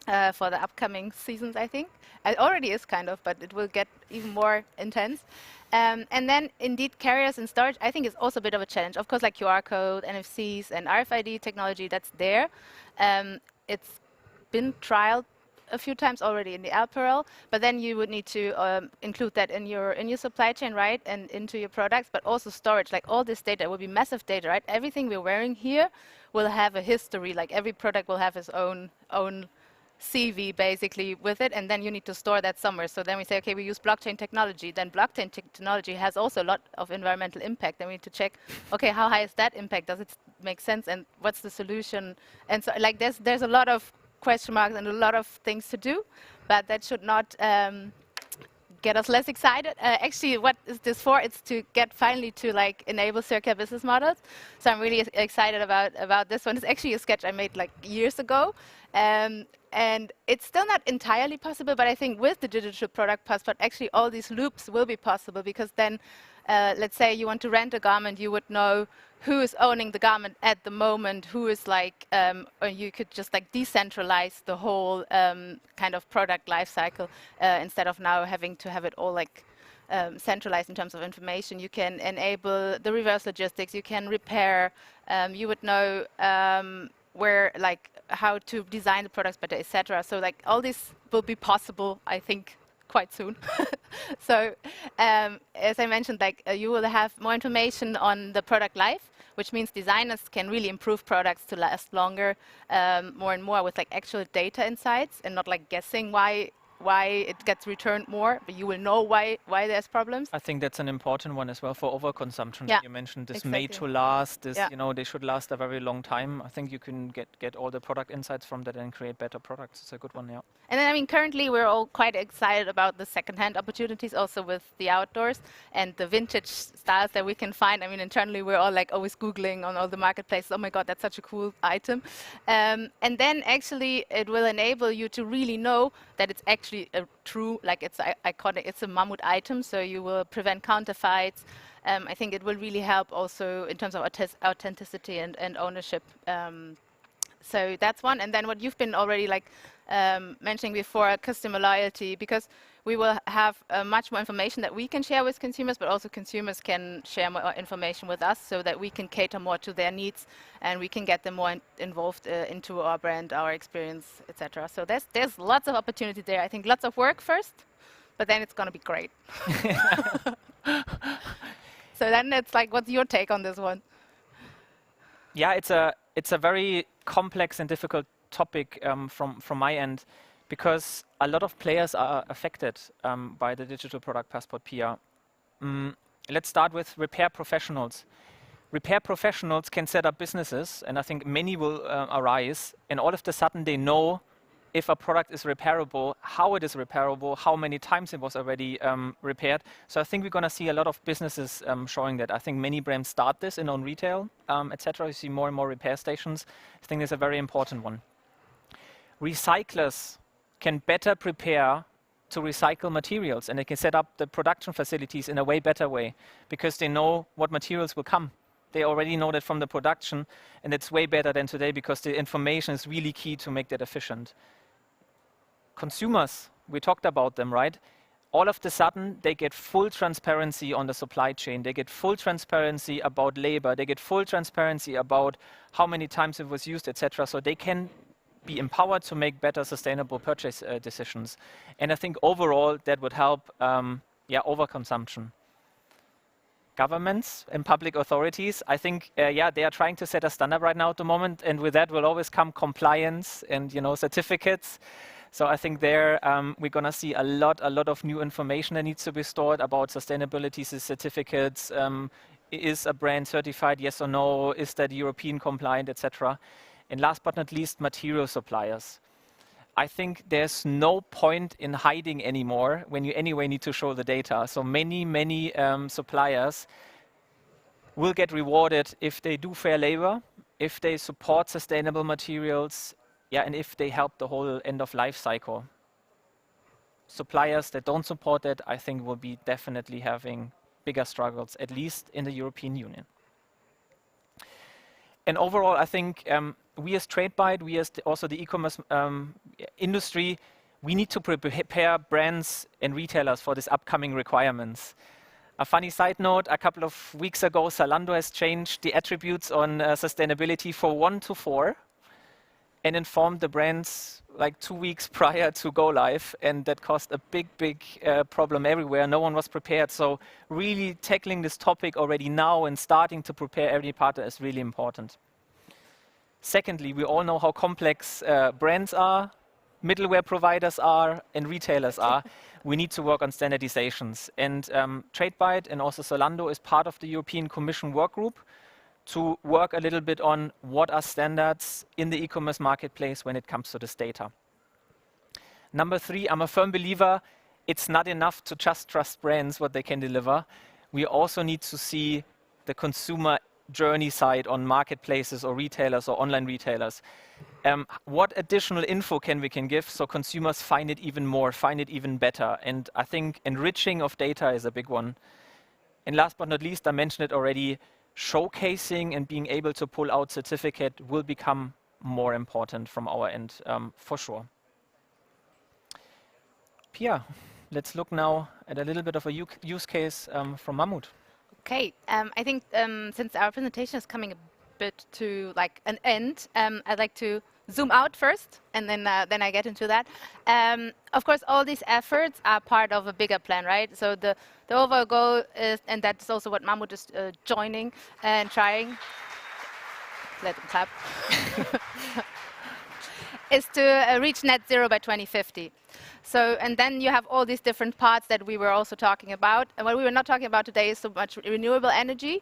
For the upcoming seasons, I think. It already is kind of, but it will get even more intense. And then, indeed, carriers and storage, I think, is also a bit of a challenge. Of course, like QR code, NFCs, and RFID technology, that's there. It's been trialed a few times already in the apparel, but then you would need to include that in your supply chain, right, and into your products, but also storage. Like all this data will be massive data, right? Everything we're wearing here will have a history. Like every product will have its own CV basically with it, and then you need to store that somewhere. So then we say, okay, we use blockchain technology. Then blockchain technology has also a lot of environmental impact. Then we need to check, okay, how high is that impact? Does it make sense? And what's the solution? And so, like, there's a lot of question marks and a lot of things to do, but that should not get us less excited. Actually, what is this for? It's to get finally to like enable circular business models. So I'm really excited about this one. It's actually a sketch I made like years ago. And it's still not entirely possible, but I think with the digital product passport, actually all these loops will be possible, because then, let's say you want to rent a garment, you would know who is owning the garment at the moment, who is like, or you could just like decentralize the whole kind of product life cycle instead of now having to have it all like centralized in terms of information. You can enable the reverse logistics, you can repair, you would know where, like, how to design the products better, etc. So like all this will be possible, I think, quite soon. So as I mentioned, like you will have more information on the product life, which means designers can really improve products to last longer, more and more with like actual data insights, and not like guessing why it gets returned more, but you will know why there's problems. I think that's an important one as well for overconsumption. Yeah, you mentioned this exactly. made to last, this, Yeah. you know, they should last a very long time. I think you can get all the product insights from that and create better products. It's a good one, yeah. And then, I mean, currently we're all quite excited about the second-hand opportunities also with the outdoors and the vintage styles that we can find. I mean, internally we're all like always Googling on all the marketplaces, oh my God, that's such a cool item. And then actually it will enable you to really know that it's actually a true, like it's iconic, it's a Mammut item, so you will prevent counterfeits. I think it will really help also in terms of authenticity and ownership. So that's one. And then what you've been already like mentioning before, customer loyalty, because we will have much more information that we can share with consumers, but also consumers can share more information with us so that we can cater more to their needs and we can get them more involved into our brand, our experience, etc. So there's lots of opportunity there. I think lots of work first, but then it's going to be great. So then it's like, what's your take on this one? Yeah, it's a very complex and difficult topic from my end, because a lot of players are affected by the digital product passport, Pia. Let's start with repair professionals. Repair professionals can set up businesses, and I think many will arise, and all of a sudden they know if a product is repairable, how it is repairable, how many times it was already repaired. So I think we're going to see a lot of businesses showing that. I think many brands start this in own retail, etc. You see more and more repair stations. I think that's a very important one. Recyclers can better prepare to recycle materials, and they can set up the production facilities in a way better way because they know what materials will come. They already know that from the production, and it's way better than today because the information is really key to make that efficient. Consumers, we talked about them, right? All of a sudden, they get full transparency on the supply chain. They get full transparency about labor. They get full transparency about how many times it was used, etc. So they can be empowered to make better sustainable purchase decisions. And I think overall that would help overconsumption. Governments and public authorities, I think, they are trying to set a standard right now at the moment, and with that will always come compliance and certificates. So I think there we're going to see a lot of new information that needs to be stored about sustainability certificates. Is a brand certified, yes or no? Is that European compliant, etc.? And last but not least, material suppliers. I think there's no point in hiding anymore when you anyway need to show the data. So many suppliers will get rewarded if they do fair labor, if they support sustainable materials, and if they help the whole end of life cycle. Suppliers that don't support that, I think, will be definitely having bigger struggles, at least in the European Union. And overall, I think we as Tradebyte, we as also the e-commerce industry, we need to prepare brands and retailers for these upcoming requirements. A funny side note, a couple of weeks ago, Zalando has changed the attributes on sustainability from 1 to 4 and informed the brands like 2 weeks prior to go live, and that caused a big problem everywhere. No one was prepared. So really tackling this topic already now and starting to prepare every partner is really important. Secondly, we all know how complex brands are, middleware providers are, and retailers are. We need to work on standardizations. And Tradebyte and also Zalando is part of the European Commission work group to work a little bit on what are standards in the e-commerce marketplace when it comes to this data. Number 3, I'm a firm believer it's not enough to just trust brands, what they can deliver. We also need to see the consumer journey side on marketplaces or retailers or online retailers. What additional info can we give so consumers find it even more, find it even better? And I think enriching of data is a big one. And last but not least, I mentioned it already, showcasing and being able to pull out certificate will become more important from our end, for sure. Pia, let's look now at a little bit of a use case from Mammut. Okay, I think since our presentation is coming a bit to like an end, I'd like to zoom out first, and then I get into that. Of course, all these efforts are part of a bigger plan, right? So the overall goal is, and that's also what Mammut is joining and trying. Let them clap. Is to reach net zero by 2050. So, and then you have all these different parts that we were also talking about. And what we were not talking about today is so much renewable energy.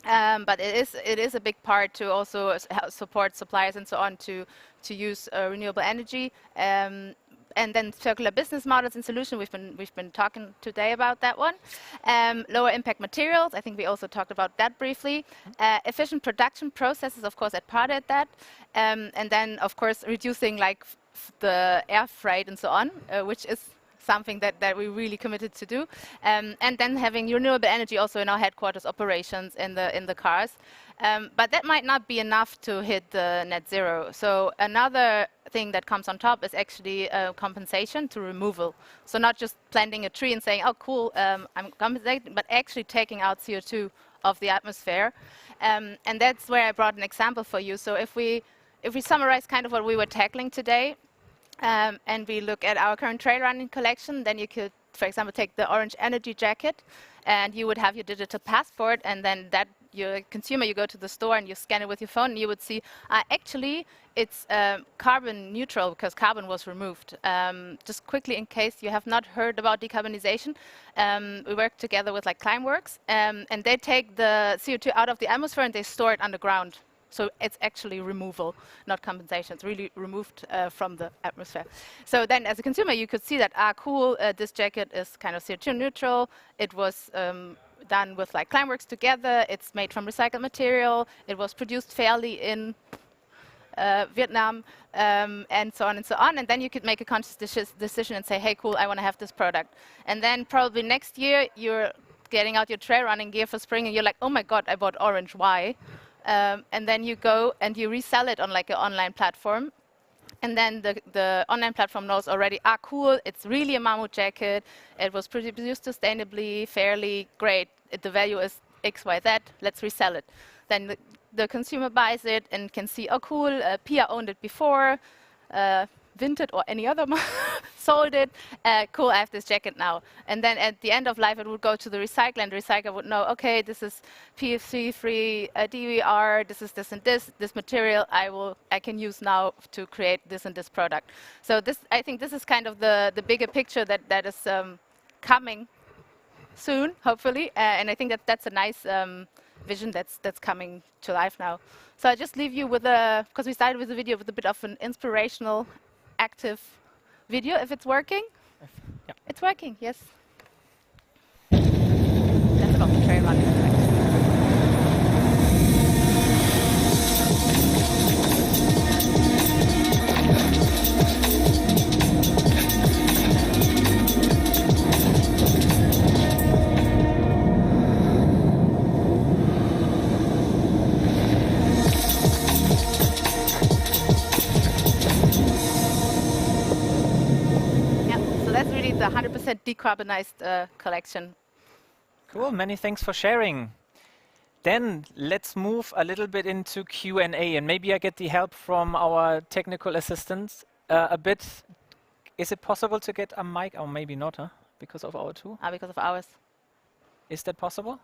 But it is a big part to also support suppliers and so on to use renewable energy, and then circular business models and solutions. We've been talking today about that one. Lower impact materials. I think we also talked about that briefly. Efficient production processes, of course, at part of that, and then of course reducing like the air freight and so on, which is something that we're really committed to do, and then having renewable energy also in our headquarters operations in the cars. But that might not be enough to hit the net zero. So another thing that comes on top is actually compensation to removal. So not just planting a tree and saying, oh cool, I'm compensating, but actually taking out CO2 of the atmosphere. And that's where I brought an example for you. So if we summarize kind of what we were tackling today, and we look at our current trail running collection, then you could, for example, take the orange energy jacket, and you would have your digital passport, and then that your consumer, you go to the store and you scan it with your phone, and you would see, actually, it's carbon neutral because carbon was removed. Just quickly, in case you have not heard about decarbonization, we work together with like Climeworks, and they take the CO2 out of the atmosphere and they store it underground. So it's actually removal, not compensation. It's really removed from the atmosphere. So then as a consumer, you could see that, cool, this jacket is kind of CO2 neutral. It was done with like Climeworks together. It's made from recycled material. It was produced fairly in Vietnam, and so on and so on. And then you could make a conscious decision and say, hey, cool, I want to have this product. And then probably next year, you're getting out your trail running gear for spring, and you're like, oh my God, I bought orange, why? And then you go and you resell it on like an online platform. And then the online platform knows already, cool, it's really a Mammut jacket. It was produced sustainably, fairly, great. The value is X, Y, Z, let's resell it. Then the consumer buys it and can see, oh, cool, Pia owned it before, Vinted or any other sold it. Cool, I have this jacket now. And then at the end of life, it would go to the recycler, and the recycler would know, okay, this is PFC-free DVR, this and this material I can use now to create this and this product. So I think this is kind of the bigger picture that is coming soon, hopefully. And I think that's a nice vision that's coming to life now. So I just leave you with because we started with the video with a bit of an inspirational, active video, if it's working. Yeah. It's working, yes. That's about the trail running. The 100% decarbonized collection. Cool, many thanks for sharing. Then let's move a little bit into Q&A, and maybe I get the help from our technical assistants a bit. Is it possible to get a mic? Or maybe not, huh? Because of our tool? Because of ours. Is that possible?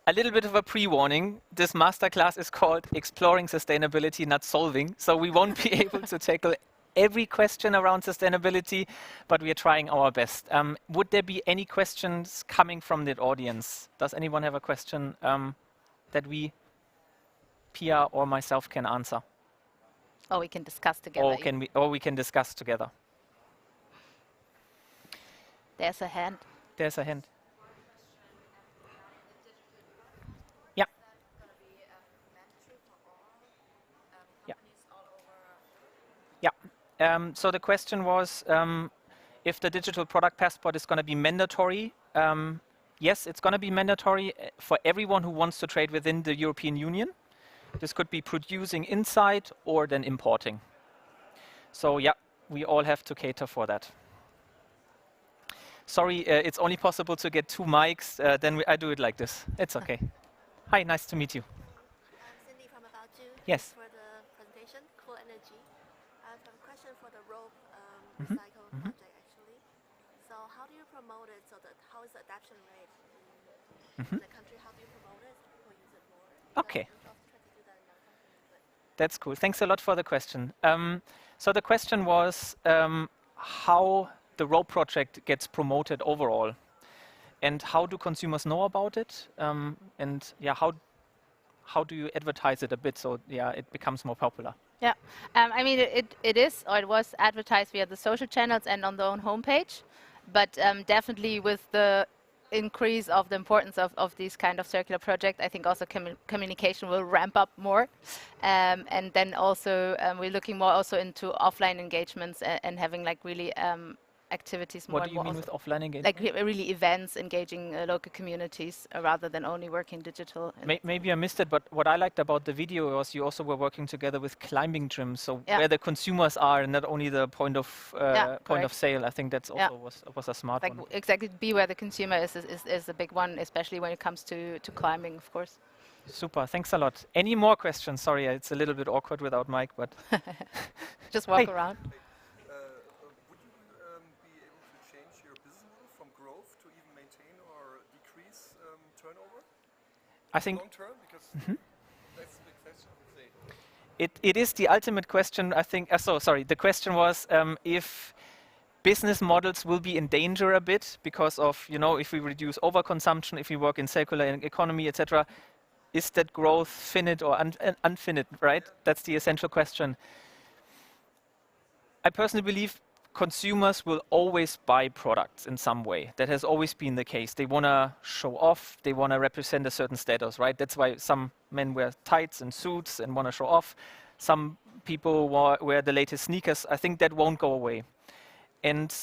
A little bit of a pre-warning. This masterclass is called Exploring Sustainability, Not Solving. So we won't be able to tackle every question around sustainability, but we are trying our best. Would there be any questions coming from the audience? Does anyone have a question that Pia or myself can answer? Or we can discuss together. Or we can discuss together. There's a hand. There's a hand. Yeah. Yeah. So the question was if the digital product passport is going to be mandatory. Yes, it's going to be mandatory for everyone who wants to trade within the European Union. This could be producing inside or then importing. So yeah, we all have to cater for that. Sorry, it's only possible to get 2 mics. Then I do it like this. It's okay. Hi, nice to meet you. I'm Cindy from About You. Yes. For the presentation, Cool Energy. I have a question for the rope recycle project, actually. So how do you promote it? So how is the adoption rate in the country? How do you promote it? People use it more? Okay. That's cool. Thanks a lot for the question. So the question was how the rope project gets promoted overall, and how do consumers know about it, and yeah, how do you advertise it a bit so yeah it becomes more popular? Yeah, I mean it was advertised via the social channels and on their own homepage, but definitely with the increase of the importance of these kind of circular projects, I think also communication will ramp up more, and then also we're looking more also into offline engagements and having like really activities more. What do you mean with offline engagement? Like really events engaging local communities rather than only working digital. Maybe I missed it, but what I liked about the video was you also were working together with climbing gyms, so where the consumers are and not only the point of sale. I think that's also was a smart one. Exactly, be where the consumer is a big one, especially when it comes to climbing, of course. Super, thanks a lot. Any more questions? Sorry, it's a little bit awkward without mic, but just walk around. I think it is the ultimate question. I think. Sorry. The question was if business models will be in danger a bit because of if we reduce overconsumption, if we work in circular economy, etc. Is that growth finite or unfinite? Right. That's the essential question. I personally believe consumers will always buy products in some way. That has always been the case. They want to show off, they want to represent a certain status, right? That's why some men wear tights and suits and want to show off. Some people wear the latest sneakers. I think that won't go away. And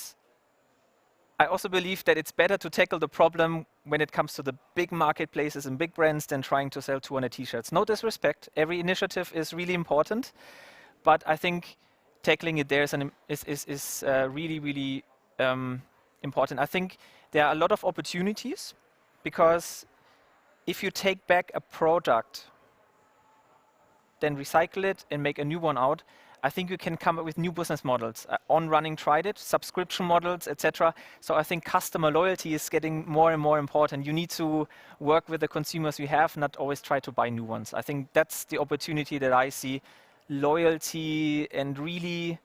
I also believe that it's better to tackle the problem when it comes to the big marketplaces and big brands than trying to sell 200 t-shirts. No disrespect, every initiative is really important, but I think tackling it there is really, really important. I think there are a lot of opportunities, because if you take back a product, then recycle it and make a new one out, I think you can come up with new business models. On Running tried it, subscription models, etc. So I think customer loyalty is getting more and more important. You need to work with the consumers you have, not always try to buy new ones. I think that's the opportunity that I see. Loyalty and really,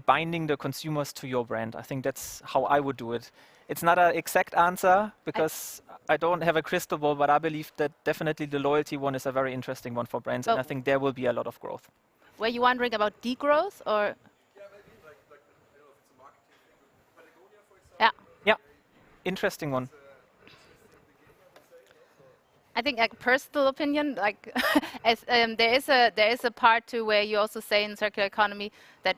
binding the consumers to your brand. I think that's how I would do it. It's not an exact answer, because I don't have a crystal ball, but I believe that definitely the loyalty one is a very interesting one for brands, and I think there will be a lot of growth. Were you wondering about degrowth, or? Yeah. Yeah, interesting one. I think, like, personal opinion, like as there is a part too where you also say in circular economy that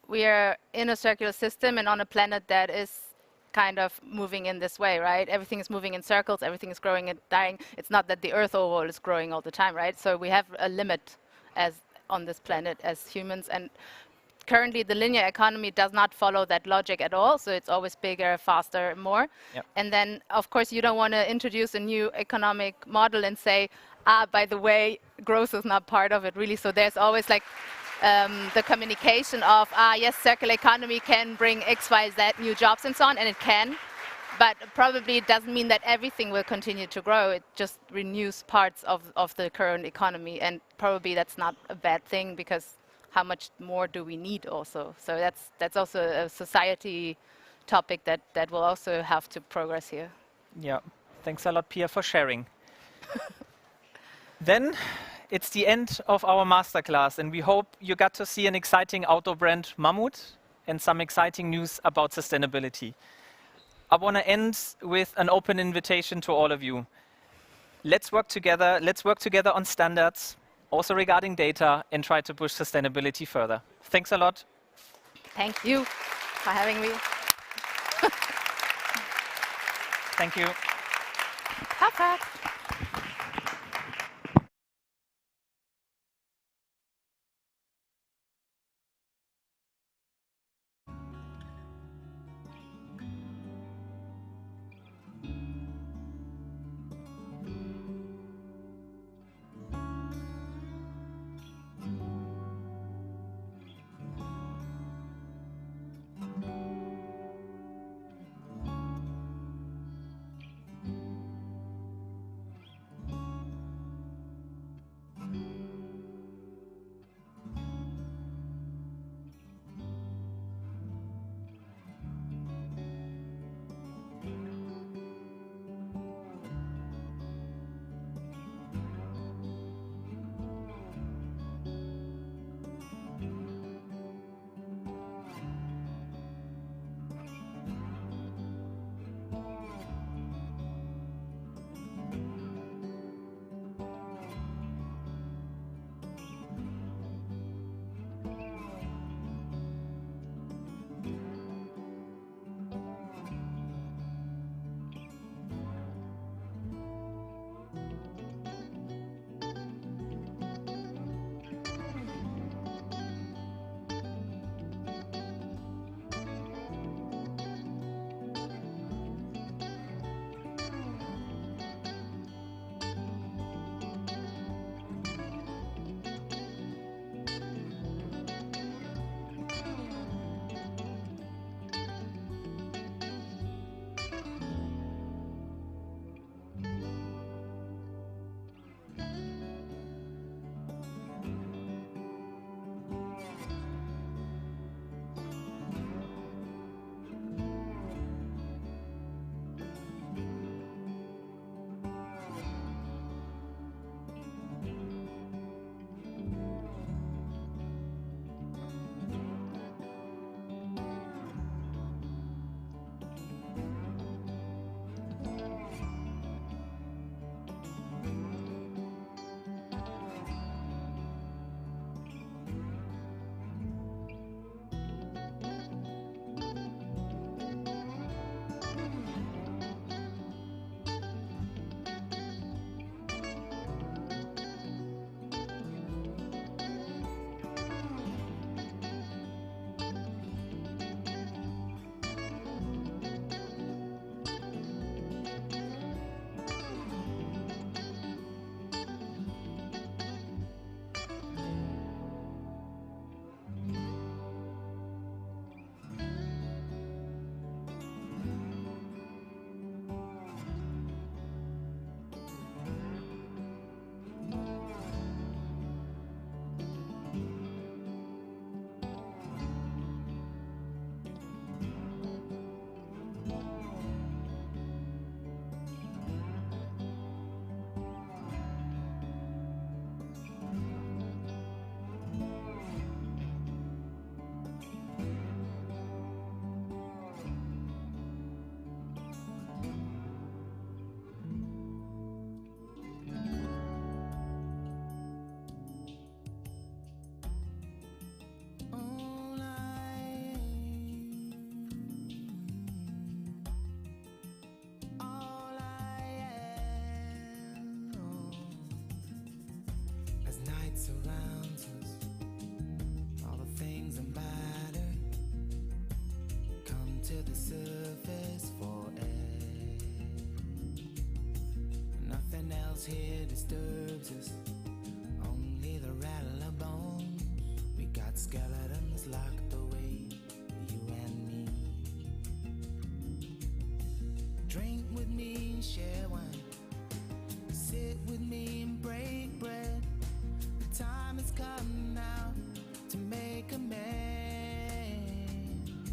we are in a circular system and on a planet that is kind of moving in this way, right? Everything is moving in circles, everything is growing and dying. It's not that the Earth overall is growing all the time, right? So we have a limit as on this planet as humans, and currently the linear economy does not follow that logic at all, so it's always bigger, faster, more. Yep. And then of course you don't want to introduce a new economic model and say, by the way, growth is not part of it, really. So there's always like the communication of, yes, circular economy can bring X, Y, Z new jobs and so on, and it can. But probably it doesn't mean that everything will continue to grow. It just renews parts of the current economy. And probably that's not a bad thing, because how much more do we need also? So that's also a society topic that will also have to progress here. Yeah, thanks a lot, Pia, for sharing. Then it's the end of our masterclass, and we hope you got to see an exciting outdoor brand, Mammut, and some exciting news about sustainability. I want to end with an open invitation to all of you. Let's work together. Let's work together on standards, also regarding data, and try to push sustainability further. Thanks a lot. Thank you for having me. Thank you. Perfect. surrounds us, all the things that matter, come to the surface for air. Nothing else here disturbs us, only the rattle of bones. We got skeletons locked away, you and me. Drink with me, share wine, sit with me and break bread. The time has come now to make amends.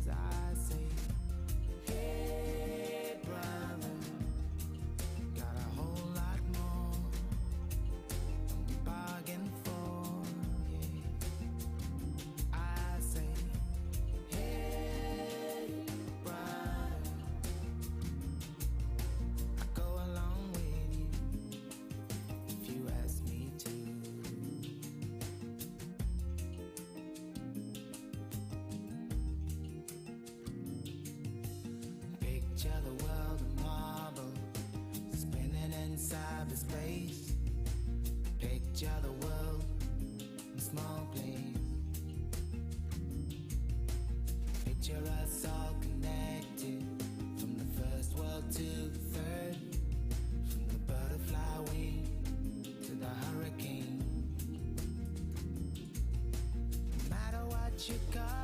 I say, hey brother, got a whole lot more than we bargained for, yeah. I say, hey brother, I go along with you if you ask me to. Picture the world of marble spinning in cyberspace. Picture the world in small place. Picture us all connected from the first world to the third, from the butterfly wing to the hurricane. No matter what you got.